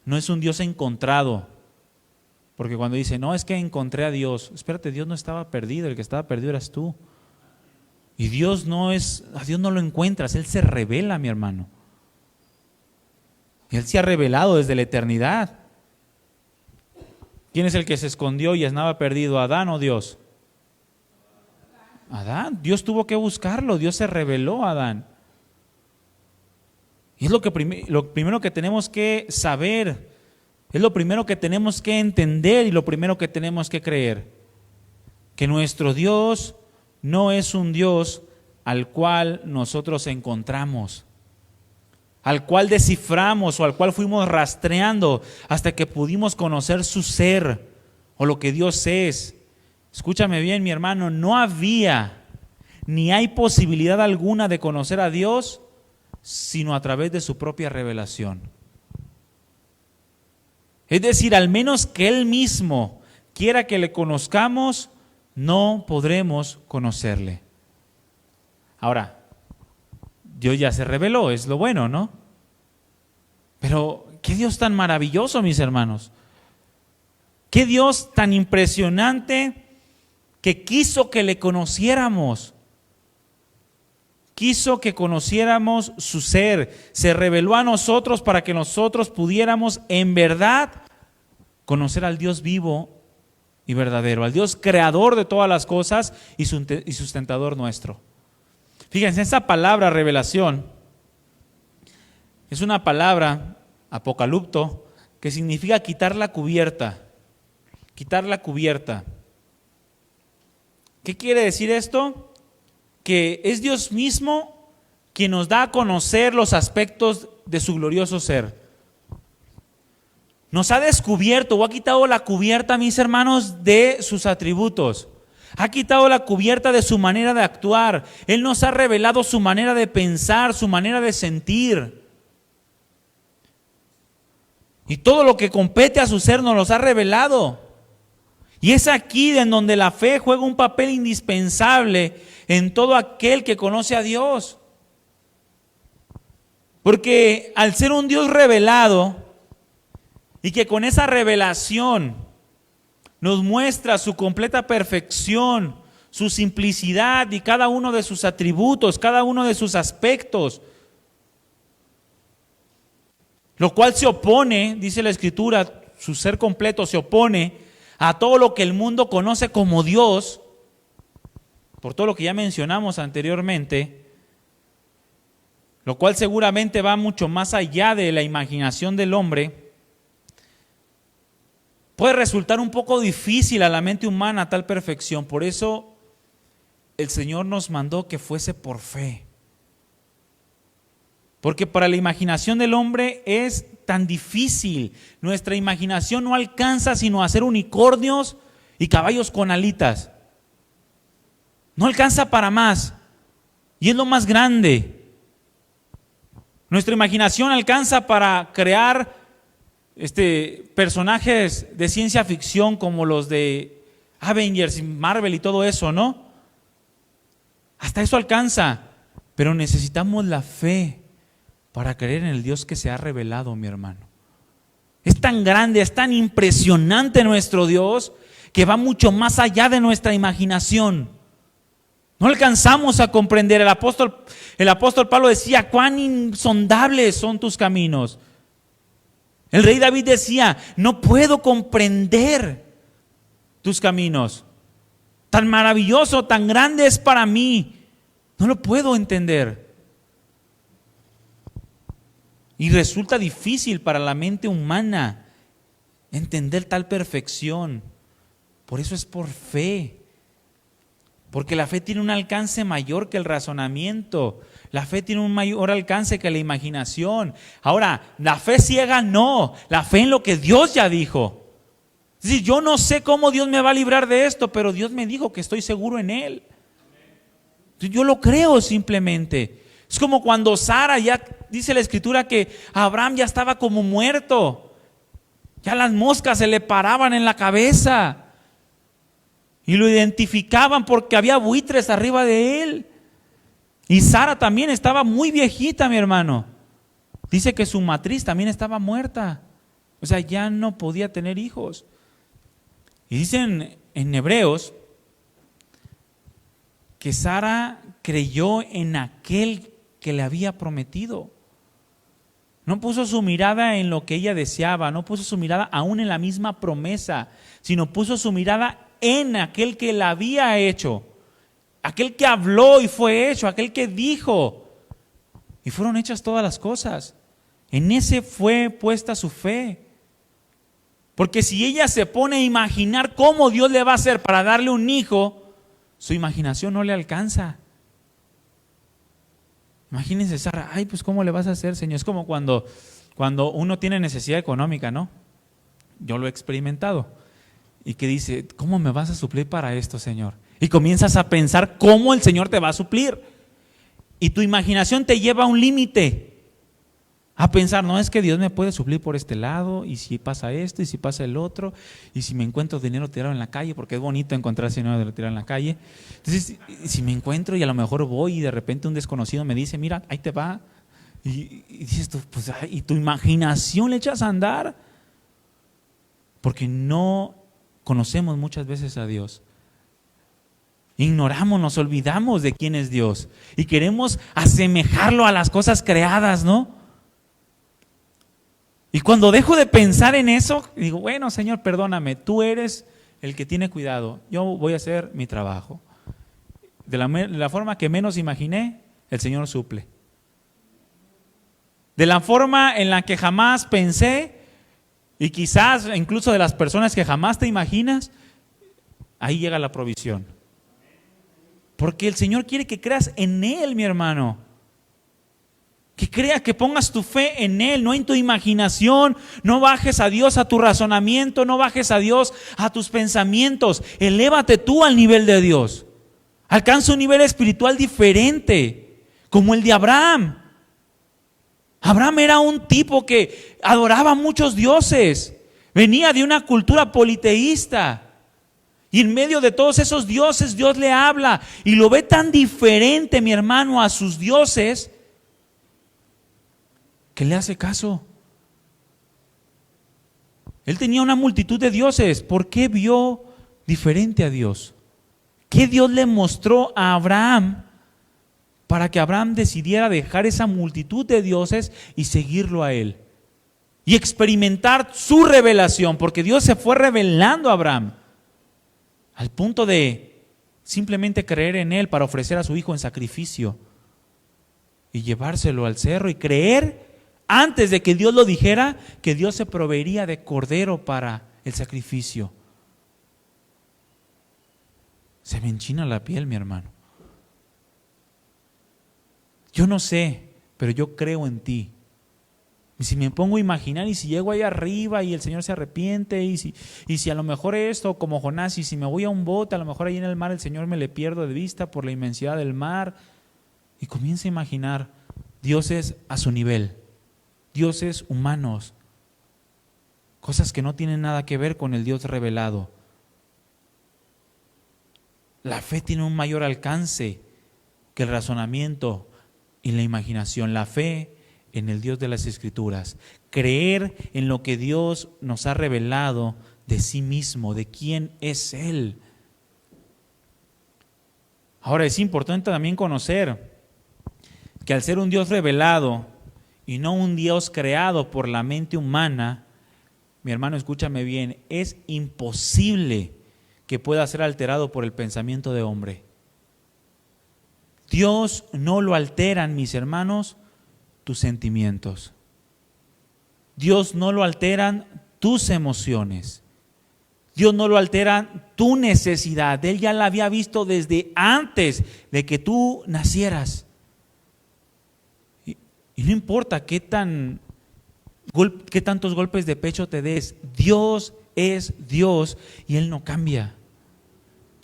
No es un Dios encontrado. Porque cuando dice, no, es que encontré a Dios. Espérate, Dios no estaba perdido, el que estaba perdido eras tú. Y a Dios no lo encuentras, Él se revela, mi hermano. Él se ha revelado desde la eternidad. ¿Quién es el que se escondió y andaba perdido? ¿Adán o Dios? Adán. Dios tuvo que buscarlo, Dios se reveló a Adán. Y es lo primero que tenemos que saber, es lo primero que tenemos que entender y lo primero que tenemos que creer. Que nuestro Dios no es un Dios al cual nosotros encontramos, al cual desciframos o al cual fuimos rastreando hasta que pudimos conocer su ser o lo que Dios es. Escúchame bien, mi hermano, no había ni hay posibilidad alguna de conocer a Dios sino a través de su propia revelación. Es decir, al menos que Él mismo quiera que le conozcamos, no podremos conocerle. Ahora, Dios ya se reveló, es lo bueno, ¿no? Pero qué Dios tan maravilloso, mis hermanos. Qué Dios tan impresionante que quiso que le conociéramos. Quiso que conociéramos su ser. Se reveló a nosotros para que nosotros pudiéramos en verdad conocer al Dios vivo y verdadero, al Dios creador de todas las cosas y sustentador nuestro. Fíjense, esa palabra revelación es una palabra, apocalipto, que significa quitar la cubierta. Quitar la cubierta. ¿Qué quiere decir esto? Que es Dios mismo quien nos da a conocer los aspectos de su glorioso ser. Nos ha descubierto o ha quitado la cubierta, mis hermanos, de sus atributos. Ha quitado la cubierta de su manera de actuar. Él nos ha revelado su manera de pensar, su manera de sentir. Y todo lo que compete a su ser nos los ha revelado. Y es aquí en donde la fe juega un papel indispensable en todo aquel que conoce a Dios. Porque al ser un Dios revelado y que con esa revelación nos muestra su completa perfección, su simplicidad y cada uno de sus atributos, cada uno de sus aspectos, lo cual se opone, dice la Escritura, su ser completo se opone a todo lo que el mundo conoce como Dios, por todo lo que ya mencionamos anteriormente, lo cual seguramente va mucho más allá de la imaginación del hombre. Puede resultar un poco difícil a la mente humana tal perfección. Por eso el Señor nos mandó que fuese por fe. Porque para la imaginación del hombre es tan difícil. Nuestra imaginación no alcanza sino a hacer unicornios y caballos con alitas. No alcanza para más. Y es lo más grande. Nuestra imaginación alcanza para crear personajes de ciencia ficción como los de Avengers, Marvel y todo eso, ¿no? Hasta eso alcanza, pero necesitamos la fe para creer en el Dios que se ha revelado, mi hermano. Es tan grande, es tan impresionante nuestro Dios que va mucho más allá de nuestra imaginación. No alcanzamos a comprender. El apóstol Pablo decía, cuán insondables son tus caminos. El rey David decía, no puedo comprender tus caminos. Tan maravilloso, tan grande es para mí. No lo puedo entender. Y resulta difícil para la mente humana entender tal perfección. Por eso es por fe. Porque la fe tiene un alcance mayor que el razonamiento. La fe tiene un mayor alcance que la imaginación. Ahora, la fe ciega no. La fe en lo que Dios ya dijo. Es decir, yo no sé cómo Dios me va a librar de esto, pero Dios me dijo que estoy seguro en Él. Yo lo creo simplemente. Es como cuando Sara, ya dice la Escritura que Abraham ya estaba como muerto. Ya las moscas se le paraban en la cabeza. Y lo identificaban porque había buitres arriba de él. Y Sara también estaba muy viejita, mi hermano. Dice que su matriz también estaba muerta. O sea, ya no podía tener hijos. Y dicen en Hebreos que Sara creyó en aquel que le había prometido. No puso su mirada en lo que ella deseaba, no puso su mirada aún en la misma promesa, sino puso su mirada en aquel que la había hecho, aquel que habló y fue hecho, aquel que dijo, y fueron hechas todas las cosas. En ese fue puesta su fe. Porque si ella se pone a imaginar cómo Dios le va a hacer para darle un hijo, su imaginación no le alcanza. Imagínense Sara, ay, pues ¿cómo le vas a hacer, Señor? Es como cuando uno tiene necesidad económica, ¿no? Yo lo he experimentado. Y que dice, ¿cómo me vas a suplir para esto, Señor? Y comienzas a pensar cómo el Señor te va a suplir. Y tu imaginación te lleva a un límite. A pensar, no, es que Dios me puede suplir por este lado, y si pasa esto, y si pasa el otro, y si me encuentro dinero tirado en la calle, porque es bonito encontrar dinero tirado en la calle. Entonces, si me encuentro y a lo mejor voy y de repente un desconocido me dice, mira, ahí te va, y dices tú, pues, y tu imaginación le echas a andar, porque no conocemos muchas veces a Dios. Ignoramos, nos olvidamos de quién es Dios, y queremos asemejarlo a las cosas creadas, ¿no? Y cuando dejo de pensar en eso, digo, bueno, Señor, perdóname, tú eres el que tiene cuidado, yo voy a hacer mi trabajo. De la forma que menos imaginé, el Señor suple. De la forma en la que jamás pensé, y quizás incluso de las personas que jamás te imaginas, ahí llega la provisión. Porque el Señor quiere que creas en Él, mi hermano. Que creas, que pongas tu fe en Él, no en tu imaginación. No bajes a Dios a tu razonamiento, no bajes a Dios a tus pensamientos. Elévate tú al nivel de Dios. Alcanza un nivel espiritual diferente, como el de Abraham. Abraham era un tipo que adoraba a muchos dioses. Venía de una cultura politeísta. Y en medio de todos esos dioses, Dios le habla. Y lo ve tan diferente, mi hermano, a sus dioses, que le hace caso. Él tenía una multitud de dioses. ¿Por qué vio diferente a Dios? ¿Qué Dios le mostró a Abraham para que Abraham decidiera dejar esa multitud de dioses y seguirlo a él? Y experimentar su revelación, porque Dios se fue revelando a Abraham al punto de simplemente creer en él para ofrecer a su hijo en sacrificio y llevárselo al cerro y creer, antes de que Dios lo dijera, que Dios se proveería de cordero para el sacrificio. Se me enchina la piel, mi hermano. Yo no sé, pero yo creo en ti. Y si me pongo a imaginar, y si llego ahí arriba y el Señor se arrepiente, y si a lo mejor esto, como Jonás, y si me voy a un bote, a lo mejor ahí en el mar el Señor me le pierdo de vista por la inmensidad del mar, y comienzo a imaginar dioses a su nivel, dioses humanos, cosas que no tienen nada que ver con el Dios revelado. La fe tiene un mayor alcance que el razonamiento y la imaginación. La fe en el Dios de las Escrituras, creer en lo que Dios nos ha revelado de sí mismo, de quién es Él. Ahora es importante también conocer que al ser un Dios revelado y no un Dios creado por la mente humana, mi hermano, escúchame bien, es imposible que pueda ser alterado por el pensamiento de hombre. Dios no lo alteran, mis hermanos, tus sentimientos. Dios no lo alteran tus emociones. Dios no lo altera tu necesidad. Él ya la había visto desde antes de que tú nacieras. Y no importa qué tantos golpes de pecho te des, Dios es Dios y Él no cambia.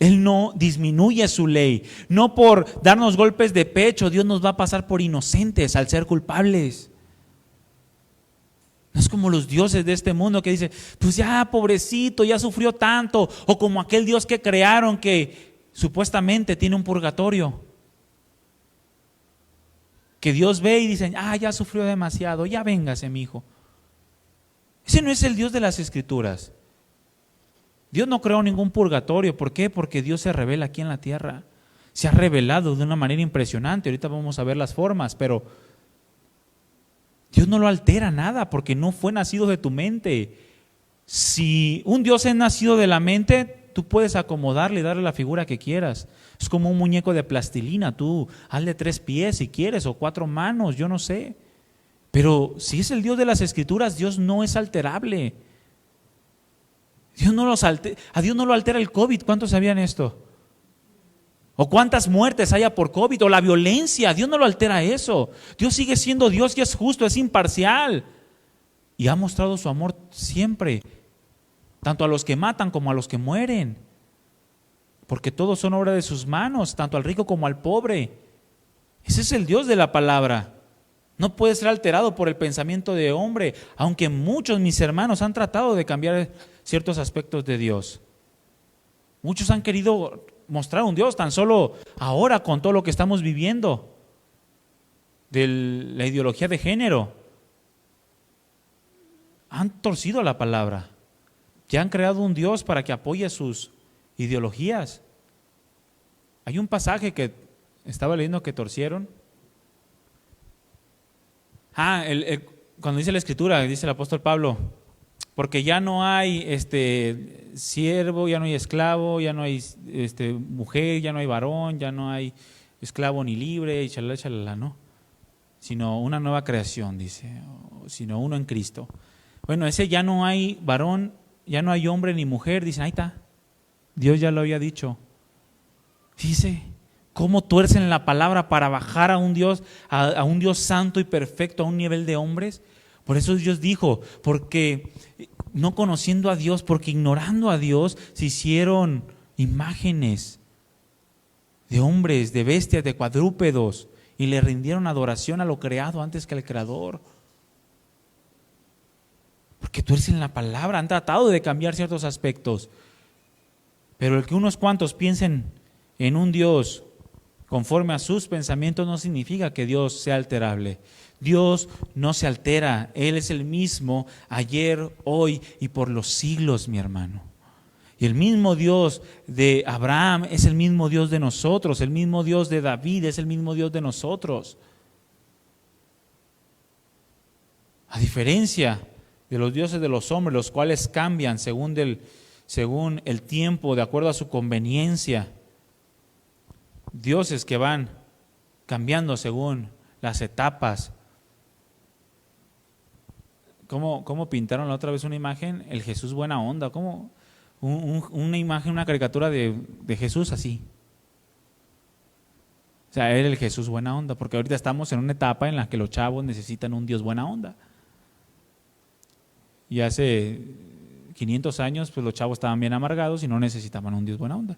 Él no disminuye su ley. No por darnos golpes de pecho Dios nos va a pasar por inocentes al ser culpables. No es como los dioses de este mundo que dicen, pues ya pobrecito, ya sufrió tanto. O como aquel Dios que crearon que supuestamente tiene un purgatorio. Que Dios ve y dicen, ya sufrió demasiado, ya véngase mi hijo. Ese no es el Dios de las Escrituras. Dios no creó ningún purgatorio. ¿Por qué? Porque Dios se revela aquí en la tierra. Se ha revelado de una manera impresionante. Ahorita vamos a ver las formas, pero Dios no lo altera nada porque no fue nacido de tu mente. Si un Dios es nacido de la mente, tú puedes acomodarle y darle la figura que quieras. Es como un muñeco de plastilina. Tú hazle 3 pies si quieres o 4 manos, yo no sé. Pero si es el Dios de las Escrituras, Dios no es alterable. A Dios no lo altera el COVID. ¿Cuántos sabían esto? O cuántas muertes haya por COVID, o la violencia. Dios no lo altera eso. Dios sigue siendo Dios y es justo, es imparcial. Y ha mostrado su amor siempre, tanto a los que matan como a los que mueren. Porque todos son obra de sus manos, tanto al rico como al pobre. Ese es el Dios de la palabra. No puede ser alterado por el pensamiento de hombre, aunque muchos, mis hermanos, han tratado de cambiar ciertos aspectos de Dios. Muchos han querido mostrar un Dios tan solo ahora con todo lo que estamos viviendo de la ideología de género. Han torcido la palabra. Ya han creado un Dios para que apoye sus ideologías. Hay un pasaje que estaba leyendo que torcieron. Cuando dice la Escritura, dice el apóstol Pablo, porque ya no hay siervo, ya no hay esclavo, ya no hay mujer, ya no hay varón, ya no hay esclavo ni libre, y chalala, ¿no? Sino una nueva creación, dice, sino uno en Cristo. Bueno, ese ya no hay varón, ya no hay hombre ni mujer, dicen, ahí está, Dios ya lo había dicho. Dice, ¿cómo tuercen la palabra para bajar a un Dios santo y perfecto a un nivel de hombres? Por eso Dios dijo, porque no conociendo a Dios, porque ignorando a Dios, se hicieron imágenes de hombres, de bestias, de cuadrúpedos, y le rindieron adoración a lo creado antes que al Creador. Porque tuercen la palabra, han tratado de cambiar ciertos aspectos. Pero el que unos cuantos piensen en un Dios conforme a sus pensamientos no significa que Dios sea alterable. Dios no se altera, Él es el mismo ayer, hoy y por los siglos, mi hermano. Y el mismo Dios de Abraham es el mismo Dios de nosotros, el mismo Dios de David es el mismo Dios de nosotros. A diferencia de los dioses de los hombres, los cuales cambian según el tiempo, de acuerdo a su conveniencia. Dioses que van cambiando según las etapas. ¿Cómo pintaron la otra vez una imagen? El Jesús buena onda. ¿Cómo? Una imagen, una caricatura de Jesús así. O sea, era el Jesús buena onda, porque ahorita estamos en una etapa en la que los chavos necesitan un Dios buena onda. Y hace 500 años, pues los chavos estaban bien amargados y no necesitaban un Dios buena onda.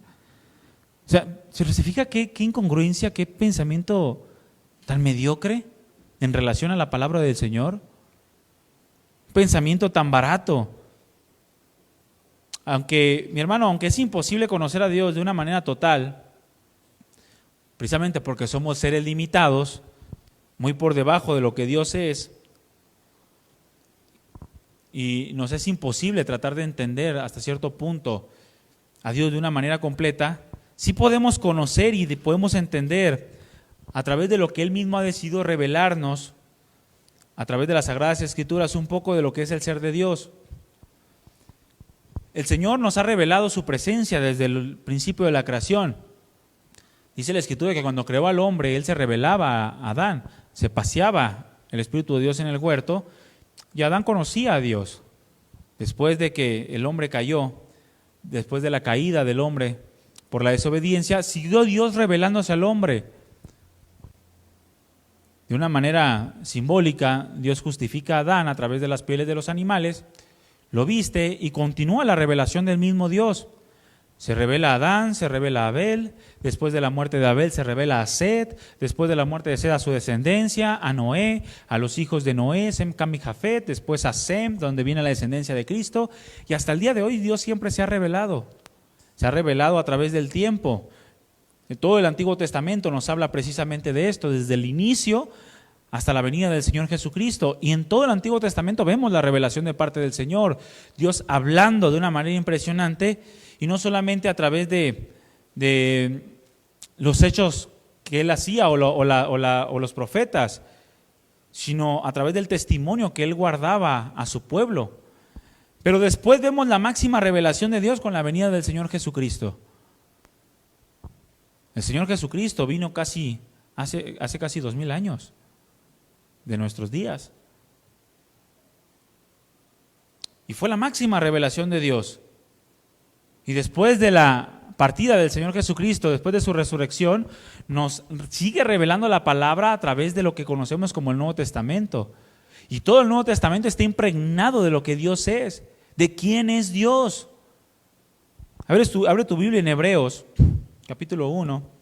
O sea, ¿se justifica qué incongruencia, qué pensamiento tan mediocre en relación a la palabra del Señor? Un pensamiento tan barato. Aunque, mi hermano, aunque es imposible conocer a Dios de una manera total, precisamente porque somos seres limitados, muy por debajo de lo que Dios es, y nos es imposible tratar de entender hasta cierto punto a Dios de una manera completa, sí podemos conocer y podemos entender a través de lo que Él mismo ha decidido revelarnos, a través de las Sagradas Escrituras, un poco de lo que es el ser de Dios. El Señor nos ha revelado su presencia desde el principio de la creación. Dice la Escritura que cuando creó al hombre, Él se revelaba a Adán, se paseaba el Espíritu de Dios en el huerto, y Adán conocía a Dios. Después de que el hombre cayó, después de la caída del hombre por la desobediencia, siguió Dios revelándose al hombre. De una manera simbólica, Dios justifica a Adán a través de las pieles de los animales, lo viste y continúa la revelación del mismo Dios. Se revela a Adán, se revela a Abel, después de la muerte de Abel se revela a Set, después de la muerte de Set a su descendencia, a Noé, a los hijos de Noé, Sem, Cam y Jafet, después a Sem, donde viene la descendencia de Cristo, y hasta el día de hoy Dios siempre se ha revelado a través del tiempo. Todo el Antiguo Testamento nos habla precisamente de esto, desde el inicio hasta la venida del Señor Jesucristo, y en todo el Antiguo Testamento vemos la revelación de parte del Señor, Dios hablando de una manera impresionante, y no solamente a través de los hechos que él hacía o los profetas, sino a través del testimonio que él guardaba a su pueblo. Pero después vemos la máxima revelación de Dios con la venida del Señor Jesucristo. El Señor Jesucristo vino hace casi 2000 años de nuestros días. Y fue la máxima revelación de Dios. Y después de la partida del Señor Jesucristo, después de su resurrección, nos sigue revelando la palabra a través de lo que conocemos como el Nuevo Testamento. Y todo el Nuevo Testamento está impregnado de lo que Dios es, de quién es Dios. Abre tu Biblia en Hebreos, capítulo 1.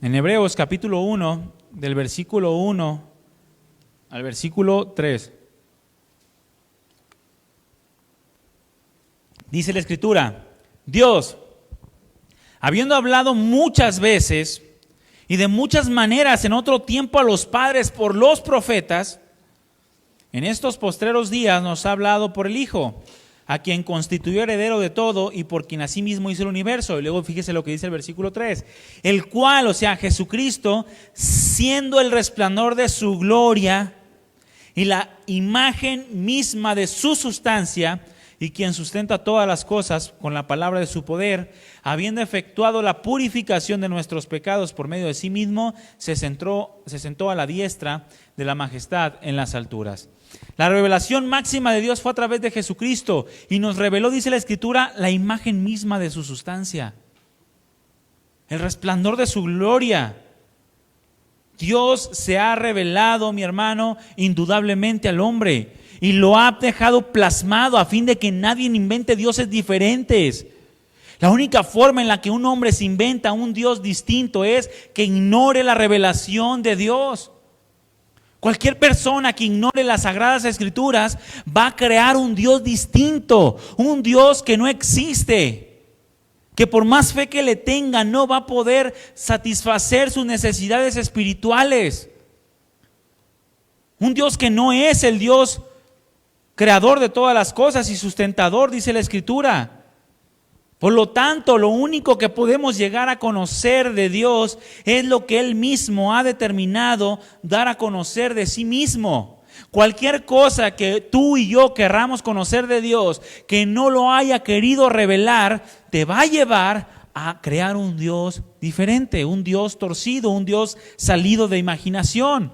En Hebreos capítulo 1, del versículo 1 al versículo 3, dice la Escritura: Dios, habiendo hablado muchas veces y de muchas maneras en otro tiempo a los padres por los profetas, en estos postreros días nos ha hablado por el Hijo, a quien constituyó heredero de todo y por quien asimismo hizo el universo. Y luego fíjese lo que dice el versículo 3. El cual, o sea, Jesucristo, siendo el resplandor de su gloria y la imagen misma de su sustancia, y quien sustenta todas las cosas con la palabra de su poder, habiendo efectuado la purificación de nuestros pecados por medio de sí mismo, se sentó a la diestra de la majestad en las alturas. La revelación máxima de Dios fue a través de Jesucristo y nos reveló, dice la Escritura, la imagen misma de su sustancia, el resplandor de su gloria. Dios se ha revelado, mi hermano, indudablemente al hombre y lo ha dejado plasmado a fin de que nadie invente dioses diferentes. La única forma en la que un hombre se inventa un Dios distinto es que ignore la revelación de Dios. Cualquier persona que ignore las Sagradas Escrituras va a crear un Dios distinto, un Dios que no existe, que por más fe que le tenga no va a poder satisfacer sus necesidades espirituales. Un Dios que no es el Dios creador de todas las cosas y sustentador, dice la Escritura. Por lo tanto, lo único que podemos llegar a conocer de Dios es lo que Él mismo ha determinado dar a conocer de sí mismo. Cualquier cosa que tú y yo querramos conocer de Dios, que no lo haya querido revelar, te va a llevar a crear un Dios diferente, un Dios torcido, un Dios salido de imaginación.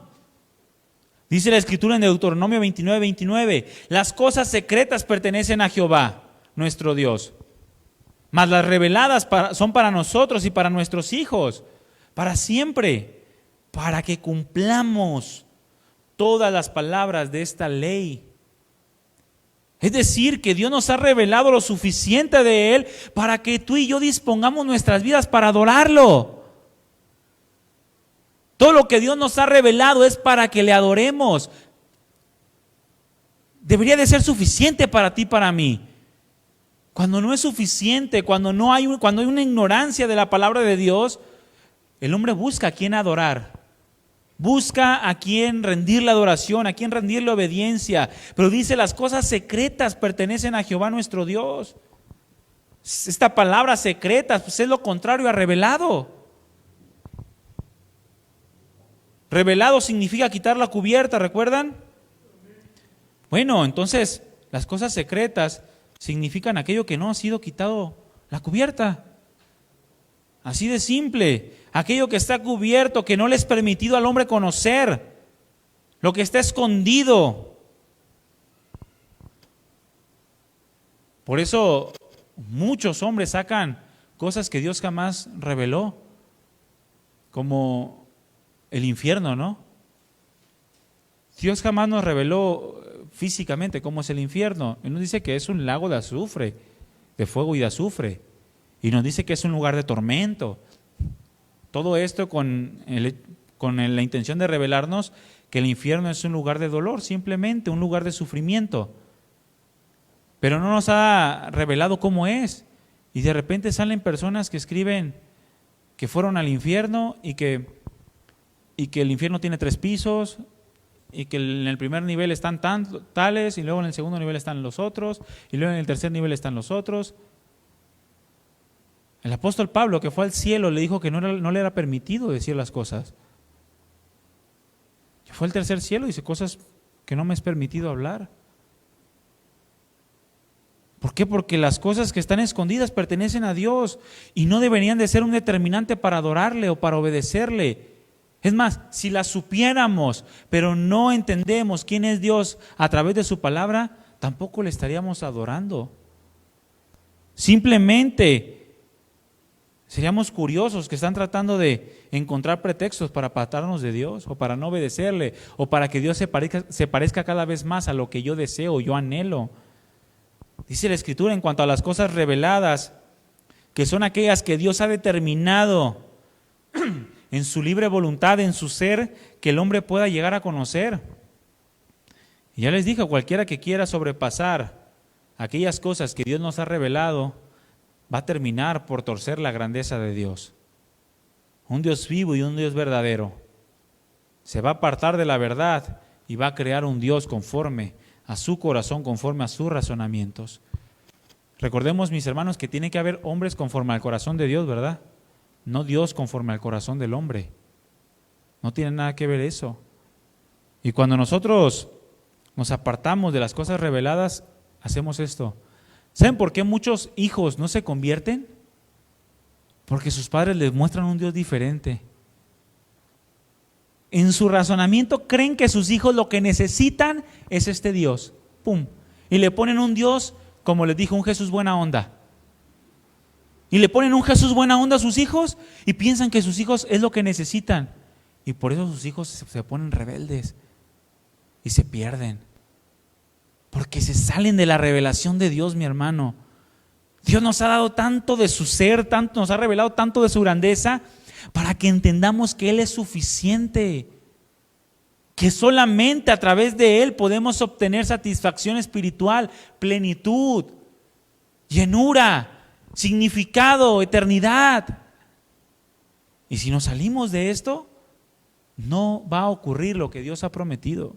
Dice la Escritura en Deuteronomio 29:29, las cosas secretas pertenecen a Jehová, nuestro Dios, mas las reveladas son para nosotros y para nuestros hijos, para siempre, para que cumplamos todas las palabras de esta ley. Es decir, que Dios nos ha revelado lo suficiente de Él para que tú y yo dispongamos nuestras vidas para adorarlo. Todo lo que Dios nos ha revelado es para que le adoremos. Debería de ser suficiente para ti y para mí. Cuando no es suficiente, cuando hay una ignorancia de la palabra de Dios, el hombre busca a quién adorar. Busca a quién rendir la adoración, a quién rendir la obediencia. Pero dice, las cosas secretas pertenecen a Jehová nuestro Dios. Esta palabra secreta pues es lo contrario a revelado. Revelado significa quitar la cubierta, ¿recuerdan? Bueno, entonces las cosas secretas significan aquello que no ha sido quitado la cubierta. Así de simple. Aquello que está cubierto, que no le es permitido al hombre conocer. Lo que está escondido. Por eso muchos hombres sacan cosas que Dios jamás reveló, como el infierno, ¿no? Dios jamás nos reveló físicamente cómo es el infierno. Él nos dice que es un lago de azufre, de fuego y de azufre. Y nos dice que es un lugar de tormento. Todo esto con la intención de revelarnos que el infierno es un lugar de dolor, simplemente un lugar de sufrimiento. Pero no nos ha revelado cómo es. Y de repente salen personas que escriben que fueron al infierno y que el infierno tiene 3 pisos y que en el primer nivel están tales y luego en el segundo nivel están los otros y luego en el tercer nivel están los otros. El apóstol Pablo, que fue al cielo, le dijo que no le era permitido decir las cosas. Que fue al tercer cielo y dice cosas que no me es permitido hablar. ¿Por qué? Porque las cosas que están escondidas pertenecen a Dios y no deberían de ser un determinante para adorarle o para obedecerle. Es más, si las supiéramos, pero no entendemos quién es Dios a través de su palabra, tampoco le estaríamos adorando. Simplemente seríamos curiosos que están tratando de encontrar pretextos para apartarnos de Dios o para no obedecerle o para que Dios se parezca cada vez más a lo que yo deseo, yo anhelo. Dice la Escritura en cuanto a las cosas reveladas, que son aquellas que Dios ha determinado en su libre voluntad, en su ser, que el hombre pueda llegar a conocer. Y ya les dije, cualquiera que quiera sobrepasar aquellas cosas que Dios nos ha revelado, va a terminar por torcer la grandeza de Dios. Un Dios vivo y un Dios verdadero. Se va a apartar de la verdad y va a crear un Dios conforme a su corazón, conforme a sus razonamientos. Recordemos, mis hermanos, que tiene que haber hombres conforme al corazón de Dios, ¿verdad? No Dios conforme al corazón del hombre. No tiene nada que ver eso. Y cuando nosotros nos apartamos de las cosas reveladas, hacemos esto. ¿Saben por qué muchos hijos no se convierten? Porque sus padres les muestran un Dios diferente. En su razonamiento creen que sus hijos lo que necesitan es este Dios. ¡Pum! Y le ponen un Dios, como les dijo, un Jesús buena onda. Y le ponen un Jesús buena onda a sus hijos y piensan que sus hijos es lo que necesitan. Y por eso sus hijos se ponen rebeldes y se pierden. Porque se salen de la revelación de Dios, mi hermano. Dios nos ha dado tanto de su ser, nos ha revelado tanto de su grandeza, para que entendamos que Él es suficiente, que solamente a través de Él podemos obtener satisfacción espiritual, plenitud, llenura, significado, eternidad. Y si nos salimos de esto, no va a ocurrir lo que Dios ha prometido.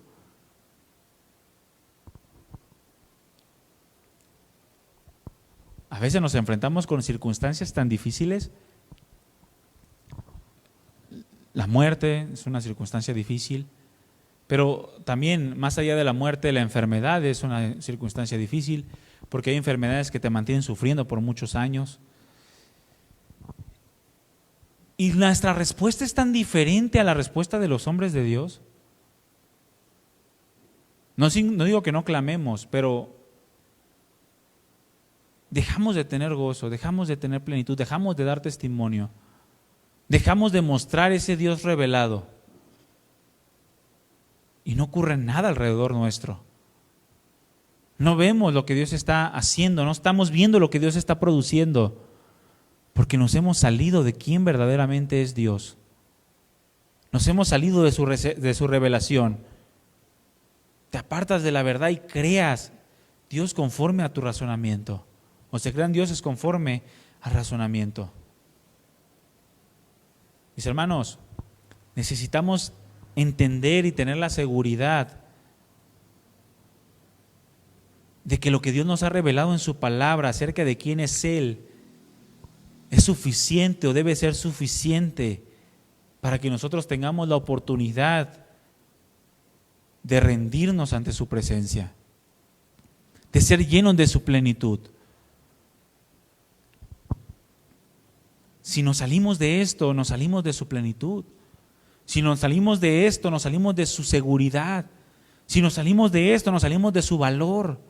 A veces nos enfrentamos con circunstancias tan difíciles. La muerte es una circunstancia difícil, pero también más allá de la muerte, la enfermedad es una circunstancia difícil, porque hay enfermedades que te mantienen sufriendo por muchos años. Y nuestra respuesta es tan diferente a la respuesta de los hombres de Dios. No digo que no clamemos, pero dejamos de tener gozo, dejamos de tener plenitud, dejamos de dar testimonio. Dejamos de mostrar ese Dios revelado y no ocurre nada alrededor nuestro. No vemos lo que Dios está haciendo, no estamos viendo lo que Dios está produciendo, porque nos hemos salido de quién verdaderamente es Dios. Nos hemos salido de su revelación. Te apartas de la verdad y creas Dios conforme a tu razonamiento. O se crean dioses conforme al razonamiento. Mis hermanos, necesitamos entender y tener la seguridad de que lo que Dios nos ha revelado en su palabra acerca de quién es Él es suficiente o debe ser suficiente para que nosotros tengamos la oportunidad de rendirnos ante su presencia, de ser llenos de su plenitud. Si nos salimos de esto, nos salimos de su plenitud. Si nos salimos de esto, nos salimos de su seguridad. Si nos salimos de esto, nos salimos de su valor,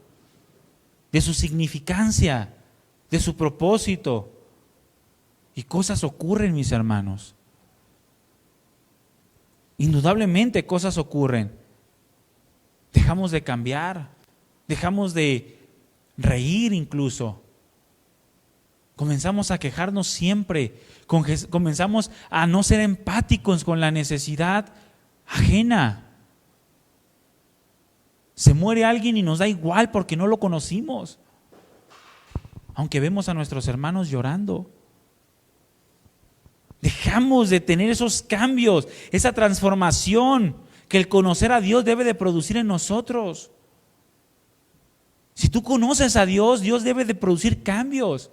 de su significancia, de su propósito. Y cosas ocurren, mis hermanos. Indudablemente cosas ocurren. Dejamos de cambiar, dejamos de reír incluso. Comenzamos a quejarnos siempre, comenzamos a no ser empáticos con la necesidad ajena. Se muere alguien y nos da igual porque no lo conocimos, aunque vemos a nuestros hermanos llorando. necesitamos de tener esos cambios, esa transformación que el conocer a Dios debe de producir en nosotros. Si tú conoces a Dios, Dios debe de producir cambios.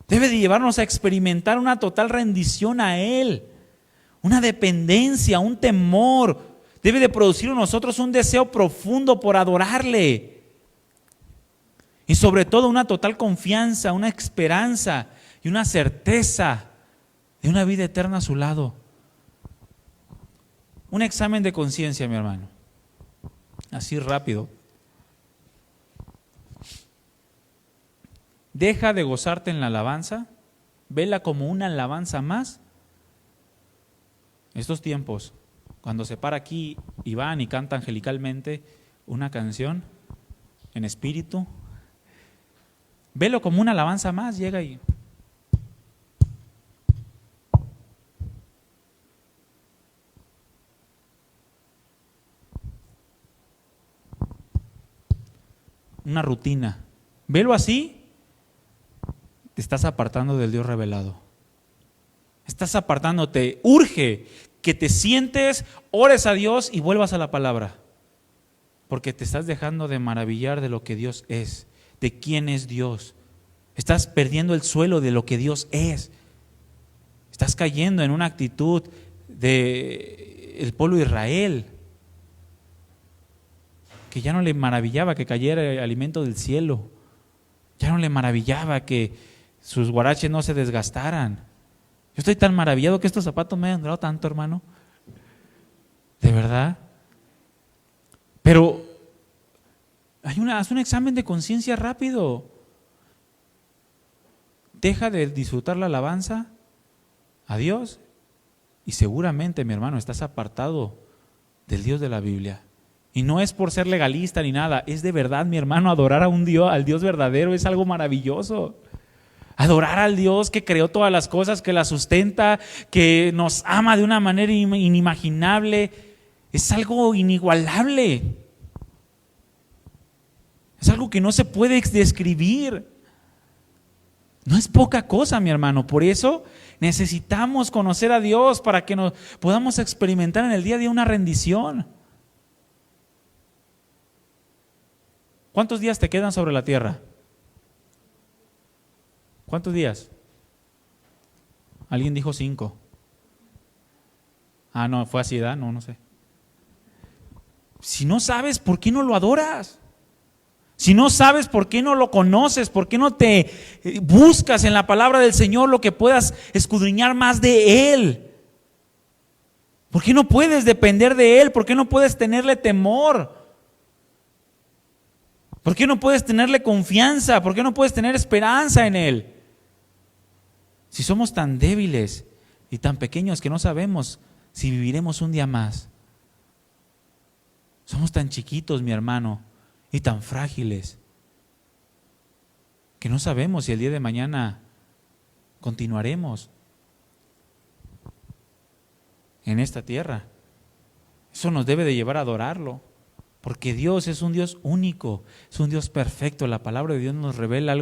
Debe de llevarnos a experimentar una total rendición a Él, una dependencia, un temor. Debe de producir en nosotros un deseo profundo por adorarle. Y sobre todo una total confianza, una esperanza y una certeza de una vida eterna a su lado. Un examen de conciencia, mi hermano. Así rápido. Deja de gozarte en la alabanza, vela como una alabanza más. Estos tiempos, cuando se para aquí y van y canta angelicalmente una canción en espíritu, velo como una alabanza más, llega y... una rutina. Velo así. Te estás apartando del Dios revelado. Estás apartándote. Urge que te sientes, ores a Dios y vuelvas a la palabra. Porque te estás dejando de maravillar de lo que Dios es, de quién es Dios. Estás perdiendo el suelo de lo que Dios es. Estás cayendo en una actitud del pueblo de Israel, que ya no le maravillaba que cayera el alimento del cielo. Ya no le maravillaba que sus guaraches no se desgastaran. Yo estoy tan maravillado que estos zapatos me hayan durado tanto, hermano. De verdad. Pero haz un examen de conciencia rápido. Deja de disfrutar la alabanza a Dios y seguramente, mi hermano, estás apartado del Dios de la Biblia. Y no es por ser legalista ni nada, es de verdad, mi hermano, adorar a un Dios, al Dios verdadero es algo maravilloso. Adorar al Dios que creó todas las cosas, que las sustenta, que nos ama de una manera inimaginable, es algo inigualable. Es algo que no se puede describir. No es poca cosa, mi hermano. Por eso necesitamos conocer a Dios para que nos podamos experimentar en el día a día una rendición. ¿Cuántos días te quedan sobre la tierra? ¿Cuántos días? Alguien dijo 5. Ah, no, fue así, ¿verdad? No sé. Si no sabes, ¿por qué no lo adoras? Si no sabes, ¿por qué no lo conoces? ¿Por qué no te buscas en la palabra del Señor lo que puedas escudriñar más de Él? ¿Por qué no puedes depender de Él? ¿Por qué no puedes tenerle temor? ¿Por qué no puedes tenerle confianza? ¿Por qué no puedes tener esperanza en Él? Si somos tan débiles y tan pequeños que no sabemos si viviremos un día más. Somos tan chiquitos, mi hermano, y tan frágiles, que no sabemos si el día de mañana continuaremos en esta tierra. Eso nos debe de llevar a adorarlo. Porque Dios es un Dios único, es un Dios perfecto. La palabra de Dios nos revela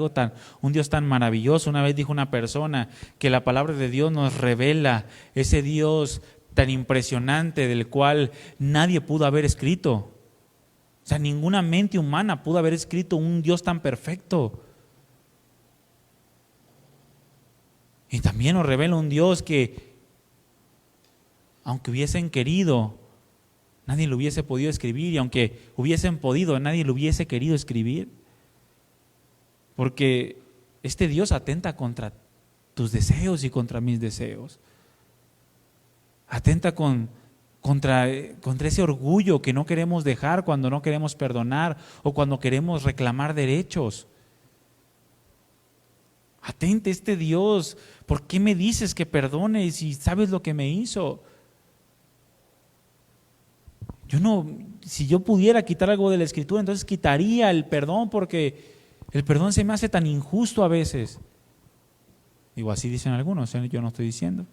un Dios tan maravilloso. Una vez dijo una persona que la palabra de Dios nos revela ese Dios tan impresionante del cual nadie pudo haber escrito. O sea, ninguna mente humana pudo haber escrito un Dios tan perfecto. Y también nos revela un Dios que, aunque hubiesen querido, nadie lo hubiese podido escribir, y aunque hubiesen podido, nadie lo hubiese querido escribir. Porque este Dios atenta contra tus deseos y contra mis deseos. Atenta contra ese orgullo que no queremos dejar cuando no queremos perdonar o cuando queremos reclamar derechos. Atenta este Dios, ¿por qué me dices que perdone si sabes lo que me hizo? Si yo pudiera quitar algo de la Escritura, entonces quitaría el perdón, porque el perdón se me hace tan injusto a veces. Digo, así dicen algunos, yo no estoy diciendo.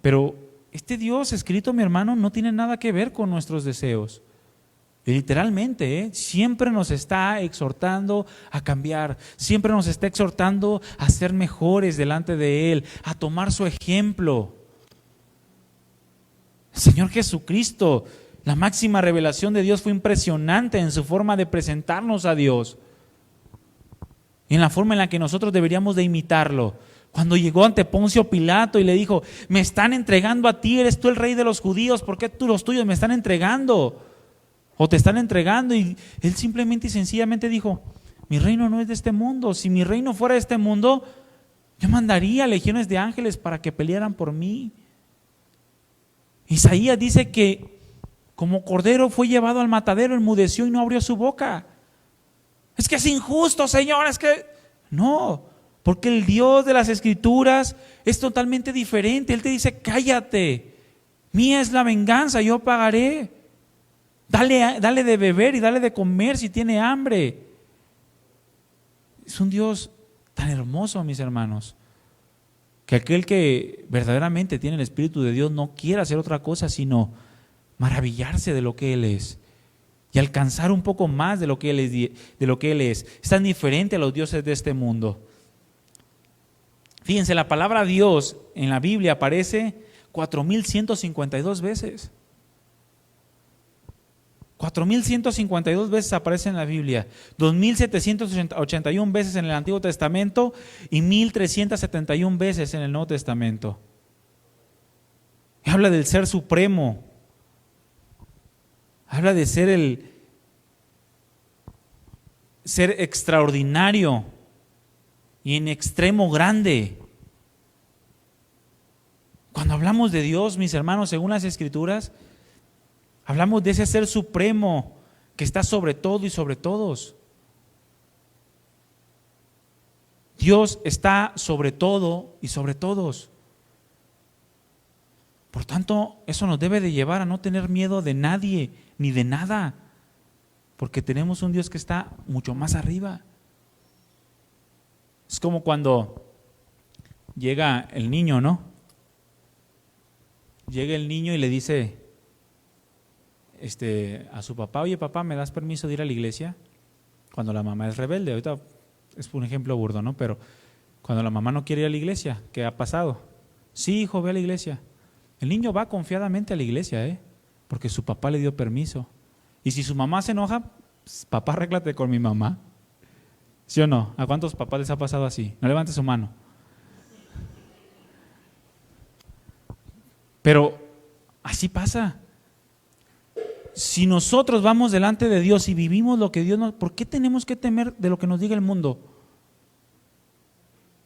Pero este Dios escrito, mi hermano, no tiene nada que ver con nuestros deseos. Y literalmente, siempre nos está exhortando a cambiar, siempre nos está exhortando a ser mejores delante de Él, a tomar su ejemplo. El Señor Jesucristo, la máxima revelación de Dios, fue impresionante en su forma de presentarnos a Dios y en la forma en la que nosotros deberíamos de imitarlo. Cuando llegó ante Poncio Pilato y le dijo: me están entregando a ti, eres tú el rey de los judíos, ¿por qué tú los tuyos me están entregando? O te están entregando. Y él simplemente y sencillamente dijo: mi reino no es de este mundo. Si mi reino fuera de este mundo, yo mandaría legiones de ángeles para que pelearan por mí. Isaías dice que como cordero fue llevado al matadero, enmudeció y no abrió su boca. Es que es injusto, Señor, es que... No, porque el Dios de las Escrituras es totalmente diferente. Él te dice: cállate, mía es la venganza, yo pagaré. Dale de beber y dale de comer si tiene hambre. Es un Dios tan hermoso, mis hermanos, que aquel que verdaderamente tiene el Espíritu de Dios no quiere hacer otra cosa sino maravillarse de lo que Él es y alcanzar un poco más de lo que Él es. Es tan diferente a los dioses de este mundo. Fíjense, la palabra Dios en la Biblia aparece 4,152 veces. 4,152 veces aparece en la Biblia, 2,781 veces en el Antiguo Testamento y 1,371 veces en el Nuevo Testamento. Habla del ser supremo, habla de ser el ser extraordinario y en extremo grande. Cuando hablamos de Dios, mis hermanos, según las Escrituras, hablamos de ese ser supremo que está sobre todo y sobre todos. Dios está sobre todo y sobre todos. Por tanto, eso nos debe de llevar a no tener miedo de nadie ni de nada, porque tenemos un Dios que está mucho más arriba. Es como cuando llega el niño, ¿no? Llega el niño y le dice a su papá: oye, papá, ¿me das permiso de ir a la iglesia? Cuando la mamá es rebelde. Ahorita es un ejemplo burdo, ¿no? Pero cuando la mamá no quiere ir a la iglesia, ¿qué ha pasado? Sí, hijo, ve a la iglesia. El niño va confiadamente a la iglesia, porque su papá le dio permiso. Y si su mamá se enoja, pues, papá, arréglate con mi mamá. ¿Sí o no? ¿A cuántos papás les ha pasado así? No levante su mano. Pero así pasa. Si nosotros vamos delante de Dios y vivimos lo que Dios nos... ¿Por qué tenemos que temer de lo que nos diga el mundo?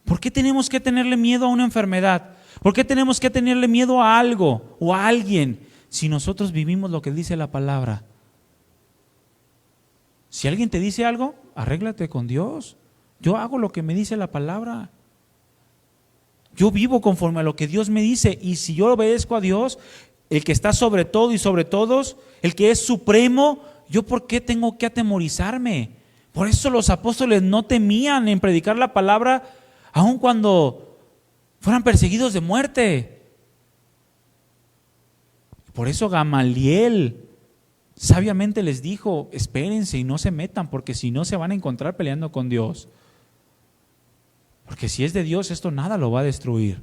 ¿Por qué tenemos que tenerle miedo a una enfermedad? ¿Por qué tenemos que tenerle miedo a algo o a alguien si nosotros vivimos lo que dice la palabra? Si alguien te dice algo, arréglate con Dios. Yo hago lo que me dice la palabra. Yo vivo conforme a lo que Dios me dice, y si yo obedezco a Dios, el que está sobre todo y sobre todos, el que es supremo, ¿yo por qué tengo que atemorizarme? Por eso los apóstoles no temían en predicar la palabra, aun cuando fueran perseguidos de muerte. Por eso Gamaliel sabiamente les dijo: espérense y no se metan, porque si no se van a encontrar peleando con Dios. Porque si es de Dios, esto nada lo va a destruir.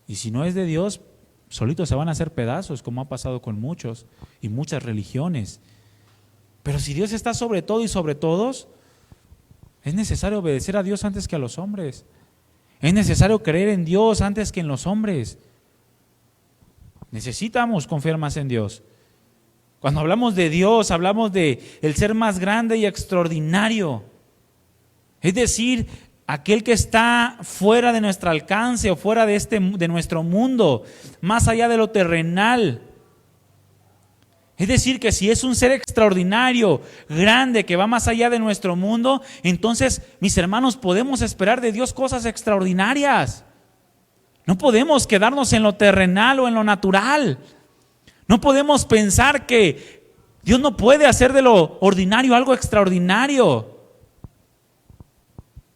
Y si no es de Dios, solitos se van a hacer pedazos, como ha pasado con muchos y muchas religiones. Pero si Dios está sobre todo y sobre todos, es necesario obedecer a Dios antes que a los hombres. Es necesario creer en Dios antes que en los hombres. Necesitamos confiar más en Dios. Cuando hablamos de Dios, hablamos de el ser más grande y extraordinario. Es decir, aquel que está fuera de nuestro alcance o fuera de nuestro mundo, más allá de lo terrenal. Es decir, que si es un ser extraordinario, grande, que va más allá de nuestro mundo, entonces, mis hermanos, podemos esperar de Dios cosas extraordinarias. No podemos quedarnos en lo terrenal o en lo natural. No podemos pensar que Dios no puede hacer de lo ordinario algo extraordinario.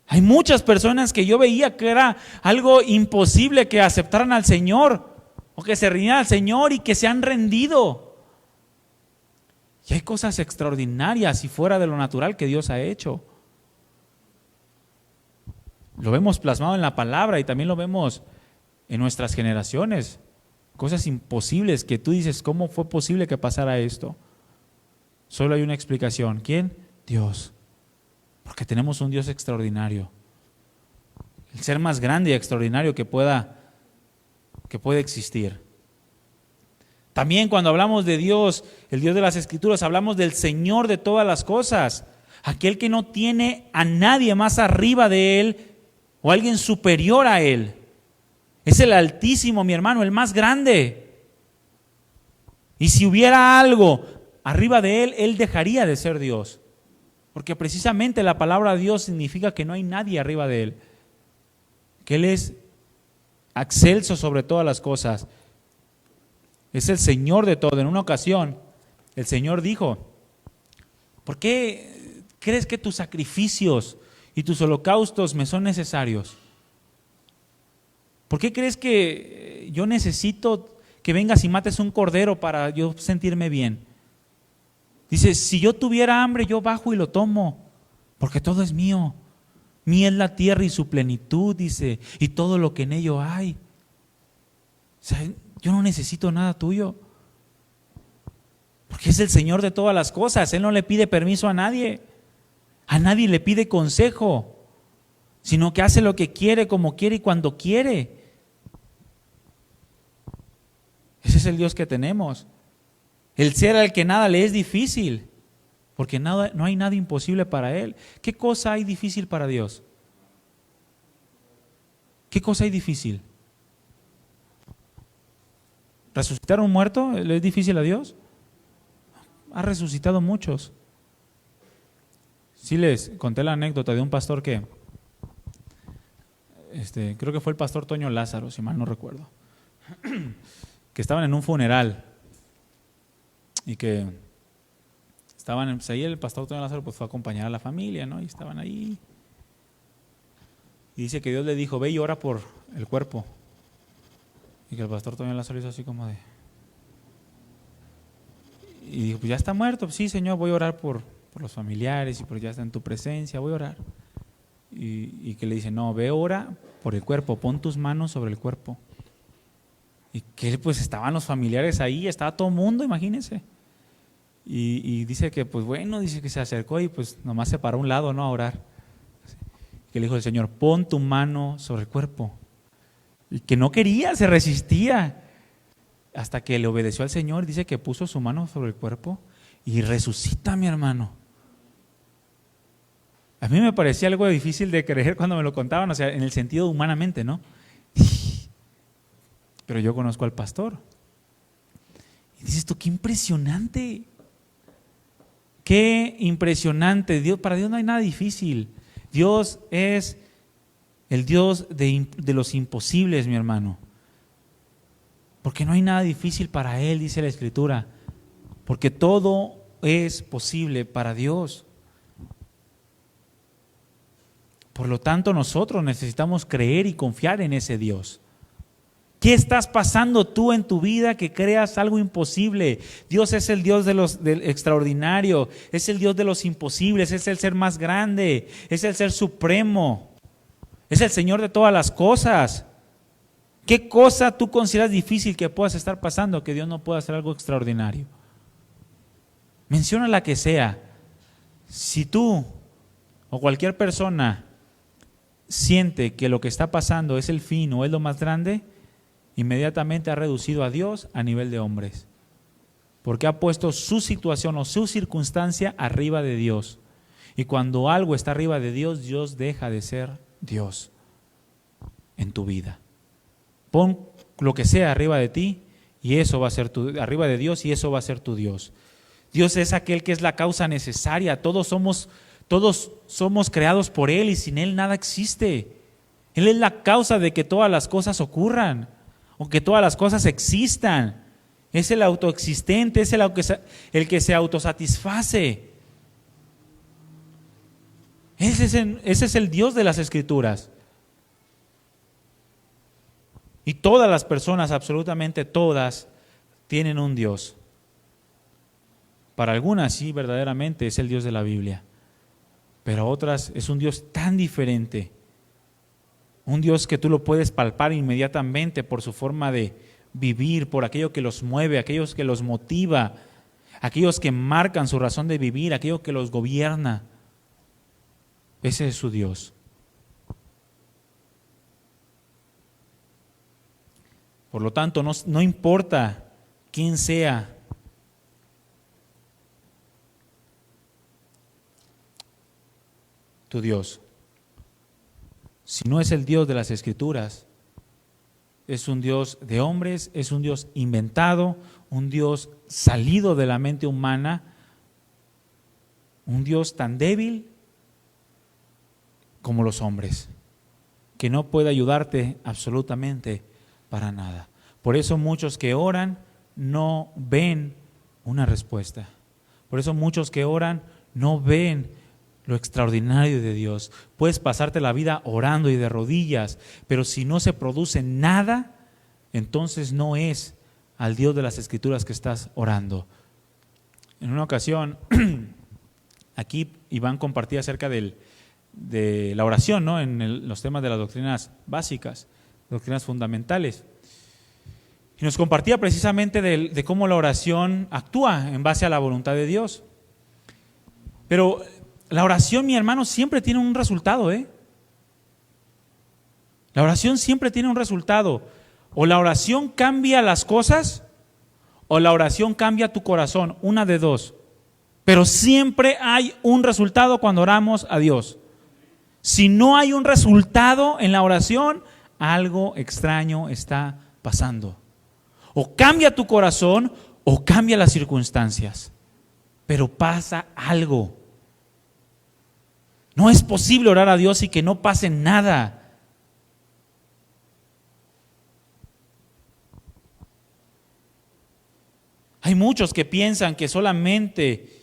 Hay muchas personas que yo veía que era algo imposible que aceptaran al Señor o que se rindieran al Señor y que se han rendido. Y hay cosas extraordinarias y fuera de lo natural que Dios ha hecho. Lo vemos plasmado en la palabra y también lo vemos en nuestras generaciones. Cosas imposibles que tú dices, ¿cómo fue posible que pasara esto? Solo hay una explicación. ¿Quién? Dios. Porque tenemos un Dios extraordinario. El ser más grande y extraordinario que puede existir. También cuando hablamos de Dios, el Dios de las Escrituras, hablamos del Señor de todas las cosas. Aquel que no tiene a nadie más arriba de Él o alguien superior a Él. Es el Altísimo, mi hermano, el más grande. Y si hubiera algo arriba de Él, Él dejaría de ser Dios. Porque precisamente la palabra Dios significa que no hay nadie arriba de Él. Que Él es excelso sobre todas las cosas. Es el Señor de todo. En una ocasión, el Señor dijo, ¿por qué crees que tus sacrificios y tus holocaustos me son necesarios? ¿Por qué crees que yo necesito que vengas y mates un cordero para yo sentirme bien? Dice, si yo tuviera hambre, yo bajo y lo tomo, porque todo es mío. Mía es la tierra y su plenitud, dice, y todo lo que en ello hay. O sea, yo no necesito nada tuyo, porque es el Señor de todas las cosas. Él no le pide permiso a nadie le pide consejo, sino que hace lo que quiere, como quiere y cuando quiere. Ese es el Dios que tenemos. El ser al que nada le es difícil, porque no hay nada imposible para Él. ¿Qué cosa hay difícil para Dios? ¿Qué cosa hay difícil? ¿Resucitar a un muerto le es difícil a Dios? Ha resucitado muchos. Sí les conté la anécdota de un pastor que, creo que fue el pastor Toño Lázaro, si mal no recuerdo, que estaban en un funeral y que estaban, pues ahí el pastor Toño Lázaro pues fue a acompañar a la familia, ¿no? Y estaban ahí. Y dice que Dios le dijo, ve y ora por el cuerpo. Y que el pastor Toño Lázaro hizo así como de... Y dijo, pues ya está muerto. Pues sí, Señor, voy a orar por los familiares y por ya está en tu presencia, voy a orar. Y que le dice, no, ve, ora por el cuerpo, pon tus manos sobre el cuerpo. Y que pues estaban los familiares ahí, estaba todo el mundo, imagínense. Y dice que pues bueno, dice que se acercó y pues nomás se paró a un lado, ¿no? A orar. Que le dijo el Señor, pon tu mano sobre el cuerpo. Y que no quería, se resistía. Hasta que le obedeció al Señor, dice que puso su mano sobre el cuerpo y resucita, mi hermano. A mí me parecía algo difícil de creer cuando me lo contaban, o sea, en el sentido humanamente, ¿no? Pero yo conozco al pastor. Y dices tú, qué impresionante. Qué impresionante. Dios, para Dios no hay nada difícil. Dios es el Dios de los imposibles, mi hermano. Porque no hay nada difícil para Él, dice la Escritura. Porque todo es posible para Dios. Por lo tanto, nosotros necesitamos creer y confiar en ese Dios. ¿Qué estás pasando tú en tu vida que creas algo imposible? Dios es el Dios del extraordinario, es el Dios de los imposibles, es el ser más grande, es el ser supremo, es el Señor de todas las cosas. ¿Qué cosa tú consideras difícil que puedas estar pasando que Dios no pueda hacer algo extraordinario? Menciona la que sea. Si tú o cualquier persona siente que lo que está pasando es el fin o es lo más grande, inmediatamente ha reducido a Dios a nivel de hombres, porque ha puesto su situación o su circunstancia arriba de Dios. Y cuando algo está arriba de Dios, Dios deja de ser Dios en tu vida. Pon lo que sea arriba de ti y eso va a ser arriba de Dios y eso va a ser tu Dios. Dios es aquel que es la causa necesaria. Todos somos creados por Él y sin Él nada existe. Él es la causa de que todas las cosas ocurran o que todas las cosas existan. Es el autoexistente, es el que se autosatisface. Ese es el Dios de las Escrituras. Y todas las personas, absolutamente todas, tienen un Dios. Para algunas sí, verdaderamente es el Dios de la Biblia, pero otras es un Dios tan diferente, un Dios que tú lo puedes palpar inmediatamente por su forma de vivir, por aquello que los mueve, aquellos que los motiva, aquellos que marcan su razón de vivir, aquello que los gobierna. Ese es su Dios. Por lo tanto, no importa quién sea tu Dios, si no es el Dios de las Escrituras, es un Dios de hombres, es un Dios inventado, un Dios salido de la mente humana, un Dios tan débil como los hombres, que no puede ayudarte absolutamente para nada. Por eso muchos que oran no ven una respuesta. Por eso muchos que oran no ven lo extraordinario de Dios. Puedes pasarte la vida orando y de rodillas, pero si no se produce nada, entonces no es al Dios de las Escrituras que estás orando. En una ocasión, aquí Iván compartía acerca de la oración, ¿no? En los temas de las doctrinas básicas, doctrinas fundamentales. Y nos compartía precisamente de cómo la oración actúa en base a la voluntad de Dios. Pero la oración, mi hermano, siempre tiene un resultado, ¿eh? La oración siempre tiene un resultado. O la oración cambia las cosas, o la oración cambia tu corazón, una de dos. Pero siempre hay un resultado cuando oramos a Dios. Si no hay un resultado en la oración, algo extraño está pasando. O cambia tu corazón o cambia las circunstancias. Pero pasa algo. No es posible orar a Dios y que no pase nada. Hay muchos que piensan que solamente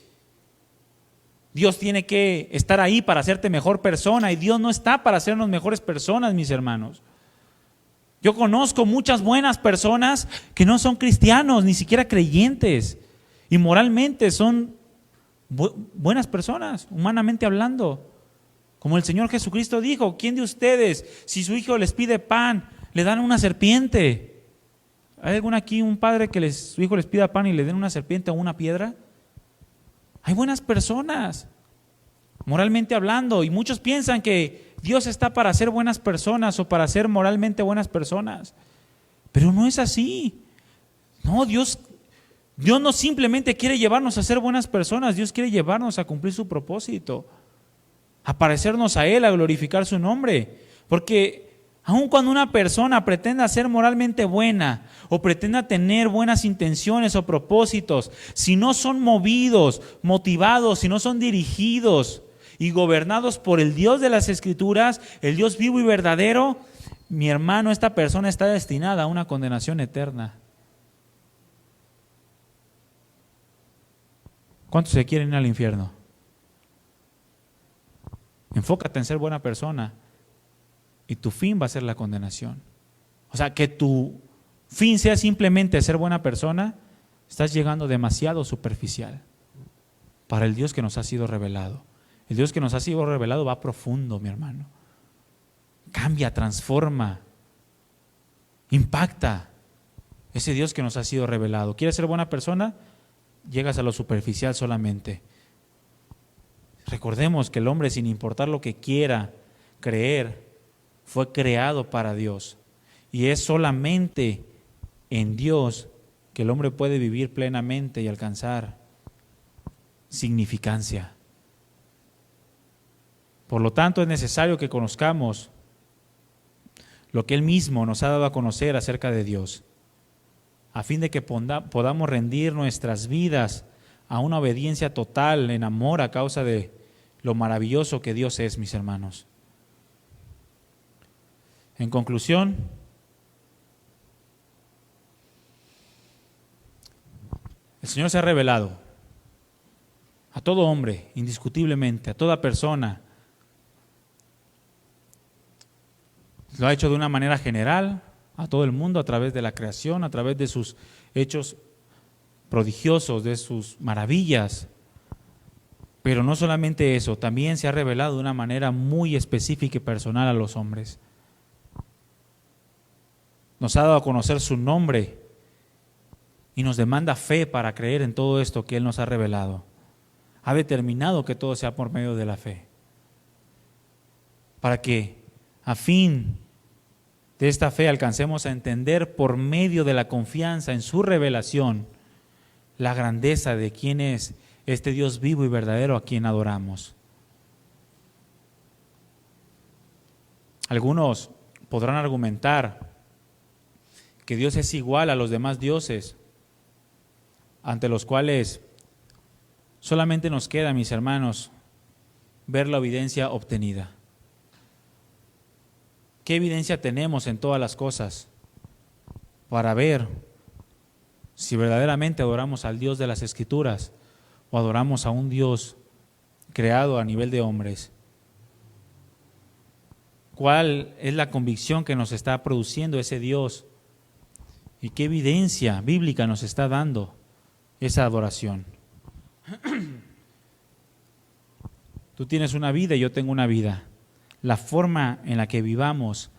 Dios tiene que estar ahí para hacerte mejor persona, y Dios no está para hacernos mejores personas, mis hermanos. Yo conozco muchas buenas personas que no son cristianos, ni siquiera creyentes, y moralmente son buenas personas, humanamente hablando. Como el Señor Jesucristo dijo: ¿quién de ustedes, si su hijo les pide pan, le dan una serpiente? ¿Hay algún aquí, un padre que su hijo les pida pan y le den una serpiente o una piedra? Hay buenas personas, moralmente hablando, y muchos piensan que Dios está para ser buenas personas o para ser moralmente buenas personas, pero no es así. No, Dios no simplemente quiere llevarnos a ser buenas personas, Dios quiere llevarnos a cumplir su propósito, a parecernos a Él, a glorificar su nombre, porque aun cuando una persona pretenda ser moralmente buena o pretenda tener buenas intenciones o propósitos, si no son movidos, motivados, si no son dirigidos y gobernados por el Dios de las Escrituras, el Dios vivo y verdadero, mi hermano, esta persona está destinada a una condenación eterna. ¿Cuántos se quieren ir al infierno? Enfócate en ser buena persona y tu fin va a ser la condenación. O sea, que tu fin sea simplemente ser buena persona, estás llegando demasiado superficial para el Dios que nos ha sido revelado. El Dios que nos ha sido revelado va profundo, mi hermano. Cambia, transforma, impacta. Ese Dios que nos ha sido revelado. ¿Quieres ser buena persona? Llegas a lo superficial solamente. Recordemos que el hombre, sin importar lo que quiera creer, fue creado para Dios. Y es solamente en Dios que el hombre puede vivir plenamente y alcanzar significancia. Por lo tanto, es necesario que conozcamos lo que Él mismo nos ha dado a conocer acerca de Dios, a fin de que podamos rendir nuestras vidas a una obediencia total en amor a causa de lo maravilloso que Dios es, mis hermanos. En conclusión, el Señor se ha revelado a todo hombre, indiscutiblemente, a toda persona. Lo ha hecho de una manera general a todo el mundo, a través de la creación, a través de sus hechos prodigiosos, de sus maravillas. Pero no solamente eso, también se ha revelado de una manera muy específica y personal a los hombres. Nos ha dado a conocer su nombre y nos demanda fe para creer en todo esto que Él nos ha revelado. Ha determinado que todo sea por medio de la fe, para que a fin de esta fe alcancemos a entender por medio de la confianza en su revelación la grandeza de quién es este Dios vivo y verdadero a quien adoramos. Algunos podrán argumentar que Dios es igual a los demás dioses, ante los cuales solamente nos queda, mis hermanos, ver la evidencia obtenida. ¿Qué evidencia tenemos en todas las cosas para ver si verdaderamente adoramos al Dios de las Escrituras o adoramos a un Dios creado a nivel de hombres? ¿Cuál es la convicción que nos está produciendo ese Dios? ¿Y qué evidencia bíblica nos está dando esa adoración? Tú tienes una vida y yo tengo una vida. La forma en la que vivamos,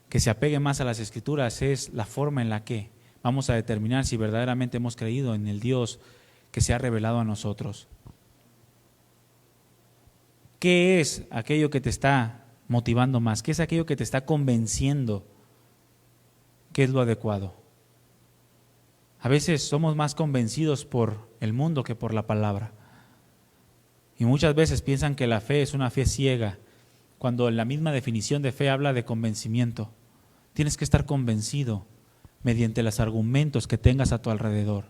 que se apegue más a las Escrituras, es la forma en la que vamos a determinar si verdaderamente hemos creído en el Dios que se ha revelado a nosotros. ¿Qué es aquello que te está motivando más? ¿Qué es aquello que te está convenciendo que es lo adecuado? A veces somos más convencidos por el mundo que por la palabra. Y muchas veces piensan que la fe es una fe ciega, cuando la misma definición de fe habla de convencimiento. Tienes que estar convencido mediante los argumentos que tengas a tu alrededor.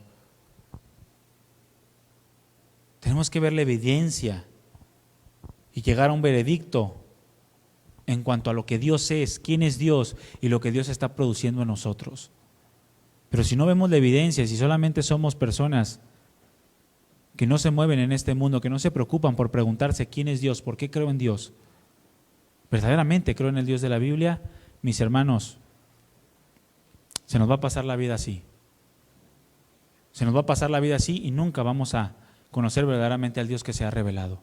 Tenemos que ver la evidencia y llegar a un veredicto en cuanto a lo que Dios es, quién es Dios y lo que Dios está produciendo en nosotros. Pero si no vemos la evidencia, si solamente somos personas que no se mueven en este mundo, que no se preocupan por preguntarse quién es Dios, por qué creo en Dios, verdaderamente creo en el Dios de la Biblia, mis hermanos, se nos va a pasar la vida así. Se nos va a pasar la vida así y nunca vamos a conocer verdaderamente al Dios que se ha revelado.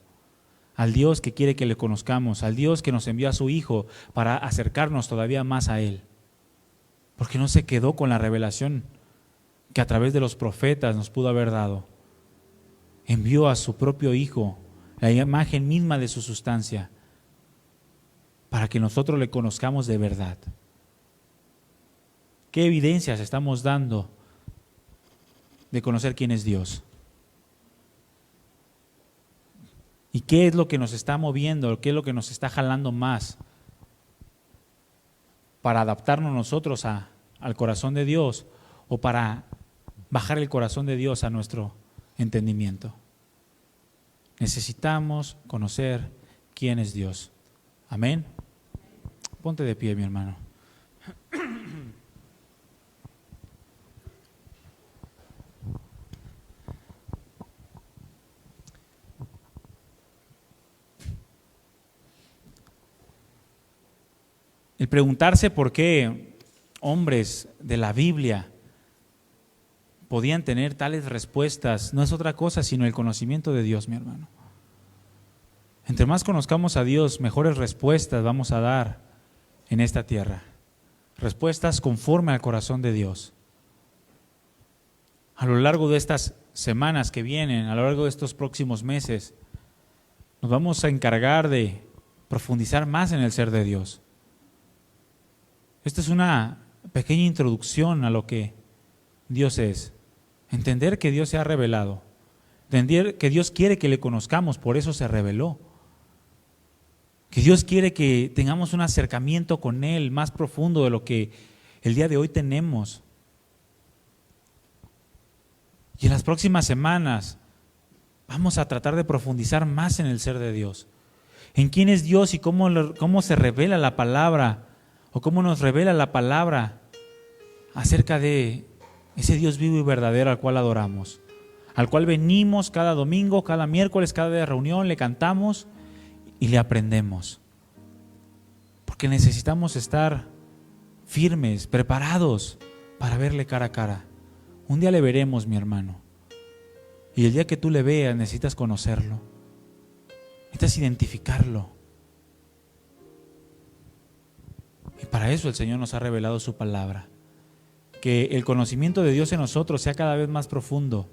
Al Dios que quiere que le conozcamos, al Dios que nos envió a su Hijo para acercarnos todavía más a Él. Porque no se quedó con la revelación que a través de los profetas nos pudo haber dado. Envió a su propio Hijo, la imagen misma de su sustancia, para que nosotros le conozcamos de verdad. ¿Qué evidencias estamos dando de conocer quién es Dios? ¿Y qué es lo que nos está moviendo? ¿Qué es lo que nos está jalando más para adaptarnos nosotros al corazón de Dios o para bajar el corazón de Dios a nuestro entendimiento? Necesitamos conocer quién es Dios. Amén. Ponte de pie, mi hermano. El preguntarse por qué hombres de la Biblia podían tener tales respuestas no es otra cosa sino el conocimiento de Dios, mi hermano. Entre más conozcamos a Dios, mejores respuestas vamos a dar en esta tierra. Respuestas conforme al corazón de Dios. A lo largo de estas semanas que vienen, a lo largo de estos próximos meses, nos vamos a encargar de profundizar más en el ser de Dios. Esta es una pequeña introducción a lo que Dios es. Entender que Dios se ha revelado. Entender que Dios quiere que le conozcamos, por eso se reveló. Que Dios quiere que tengamos un acercamiento con Él más profundo de lo que el día de hoy tenemos. Y en las próximas semanas vamos a tratar de profundizar más en el ser de Dios. En quién es Dios y cómo se revela la palabra, o cómo nos revela la palabra acerca de ese Dios vivo y verdadero al cual adoramos, al cual venimos cada domingo, cada miércoles, cada día de reunión, le cantamos y le aprendemos. Porque necesitamos estar firmes, preparados para verle cara a cara. Un día le veremos, mi hermano. Y el día que tú le veas, necesitas conocerlo. Necesitas identificarlo. Y para eso el Señor nos ha revelado su palabra. Que el conocimiento de Dios en nosotros sea cada vez más profundo.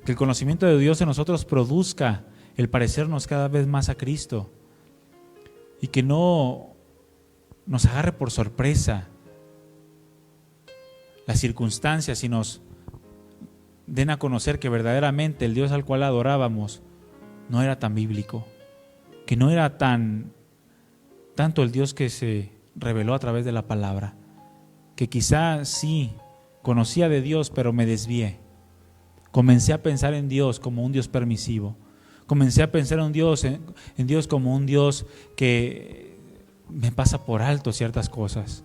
Que el conocimiento de Dios en nosotros produzca el parecernos cada vez más a Cristo. Y que no nos agarre por sorpresa las circunstancias y nos den a conocer que verdaderamente el Dios al cual adorábamos no era tan bíblico, que no era tanto el Dios que se reveló a través de la palabra, que quizá sí conocía de Dios, pero me desvié. Comencé a pensar en Dios como un Dios permisivo. Comencé a pensar en Dios como un Dios que me pasa por alto ciertas cosas,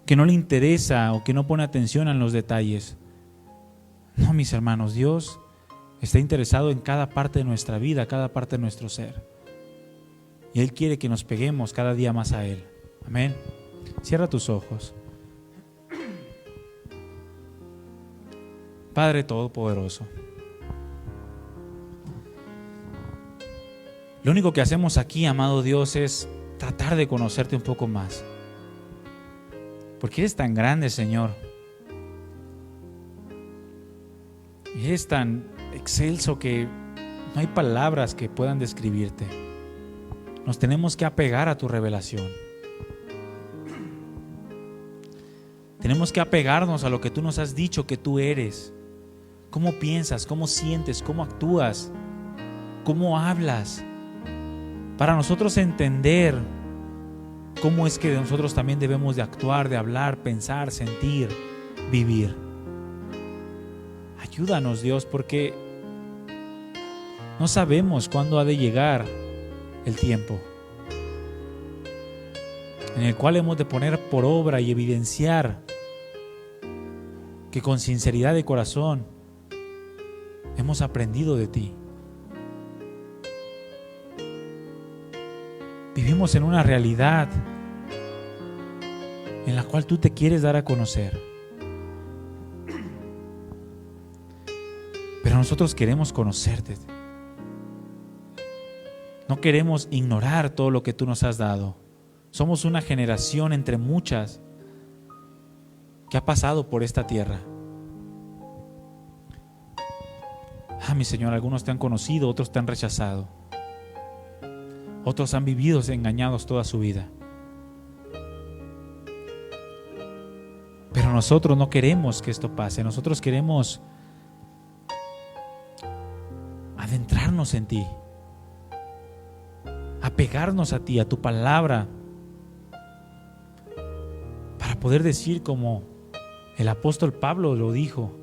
que no le interesa o que no pone atención en los detalles. No, mis hermanos, Dios está interesado en cada parte de nuestra vida, cada parte de nuestro ser. Y Él quiere que nos peguemos cada día más a Él. Amén. Cierra tus ojos. Padre Todopoderoso, lo único que hacemos aquí, amado Dios, es tratar de conocerte un poco más. Porque eres tan grande, Señor. Y eres tan excelso que no hay palabras que puedan describirte. Nos tenemos que apegar a tu revelación. Tenemos que apegarnos a lo que tú nos has dicho que tú eres. Cómo piensas, cómo sientes, cómo actúas, cómo hablas. Para nosotros entender cómo es que nosotros también debemos de actuar, de hablar, pensar, sentir, vivir. Ayúdanos, Dios, porque no sabemos cuándo ha de llegar el tiempo en el cual hemos de poner por obra y evidenciar que con sinceridad de corazón hemos aprendido de ti. Vivimos en una realidad en la cual tú te quieres dar a conocer. Pero nosotros queremos conocerte. No queremos ignorar todo lo que tú nos has dado. Somos una generación entre muchas que ha pasado por esta tierra. Mi Señor, algunos te han conocido, otros te han rechazado. Otros han vivido engañados toda su vida. Pero nosotros no queremos que esto pase. Nosotros queremos adentrarnos en ti, apegarnos a ti, a tu palabra, para poder decir como el apóstol Pablo lo dijo: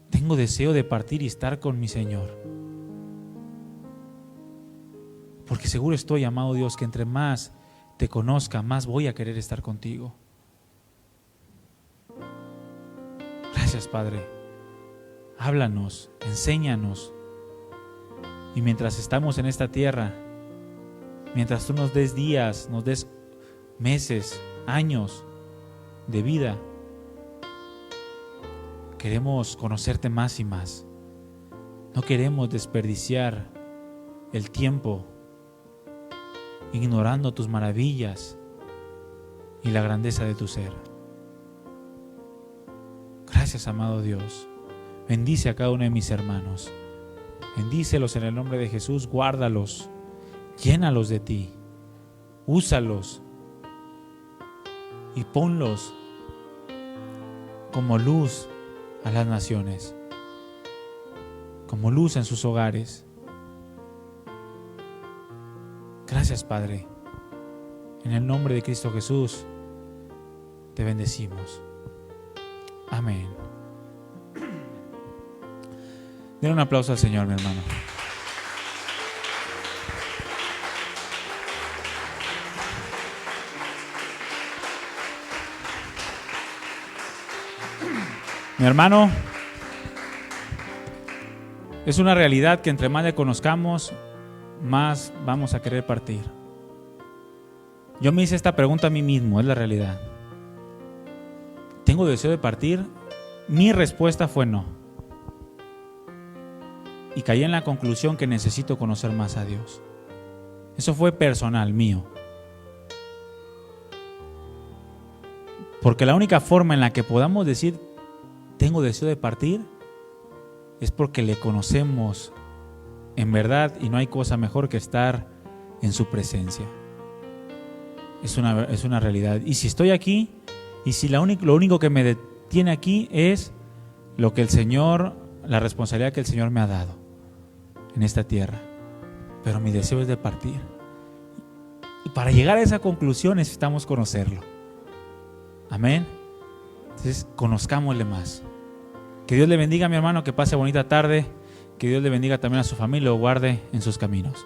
tengo deseo de partir y estar con mi Señor. Porque seguro estoy, amado Dios, que entre más te conozca, más voy a querer estar contigo. Gracias, Padre. Háblanos, enséñanos. Y mientras estamos en esta tierra, mientras tú nos des días, nos des meses, años de vida, queremos conocerte más y más. No queremos desperdiciar el tiempo ignorando tus maravillas y la grandeza de tu ser. Gracias, amado Dios. Bendice a cada uno de mis hermanos. Bendícelos en el nombre de Jesús. Guárdalos. Llénalos de ti. Úsalos y ponlos como luz a las naciones, como luz en sus hogares. Gracias, Padre. En el nombre de Cristo Jesús te bendecimos. Amén. Den un aplauso al Señor, mi hermano. Mi hermano, es una realidad que entre más le conozcamos, más vamos a querer partir. Yo me hice esta pregunta a mí mismo, es la realidad. ¿tengo deseo de partir? Mi respuesta fue no. Y caí en la conclusión que necesito conocer más a Dios. Eso fue personal, mío. Porque la única forma en la que podamos decir tengo deseo de partir es porque le conocemos en verdad, y no hay cosa mejor que estar en su presencia. Es una realidad. Y si estoy aquí, y si lo único que me detiene aquí es lo que el Señor, la responsabilidad que el Señor me ha dado en esta tierra, pero mi deseo es de partir. Y para llegar a esa conclusión necesitamos conocerlo. Amén. Entonces, conozcámosle más. Que Dios le bendiga, mi hermano, que pase bonita tarde. Que Dios le bendiga también a su familia, lo guarde en sus caminos.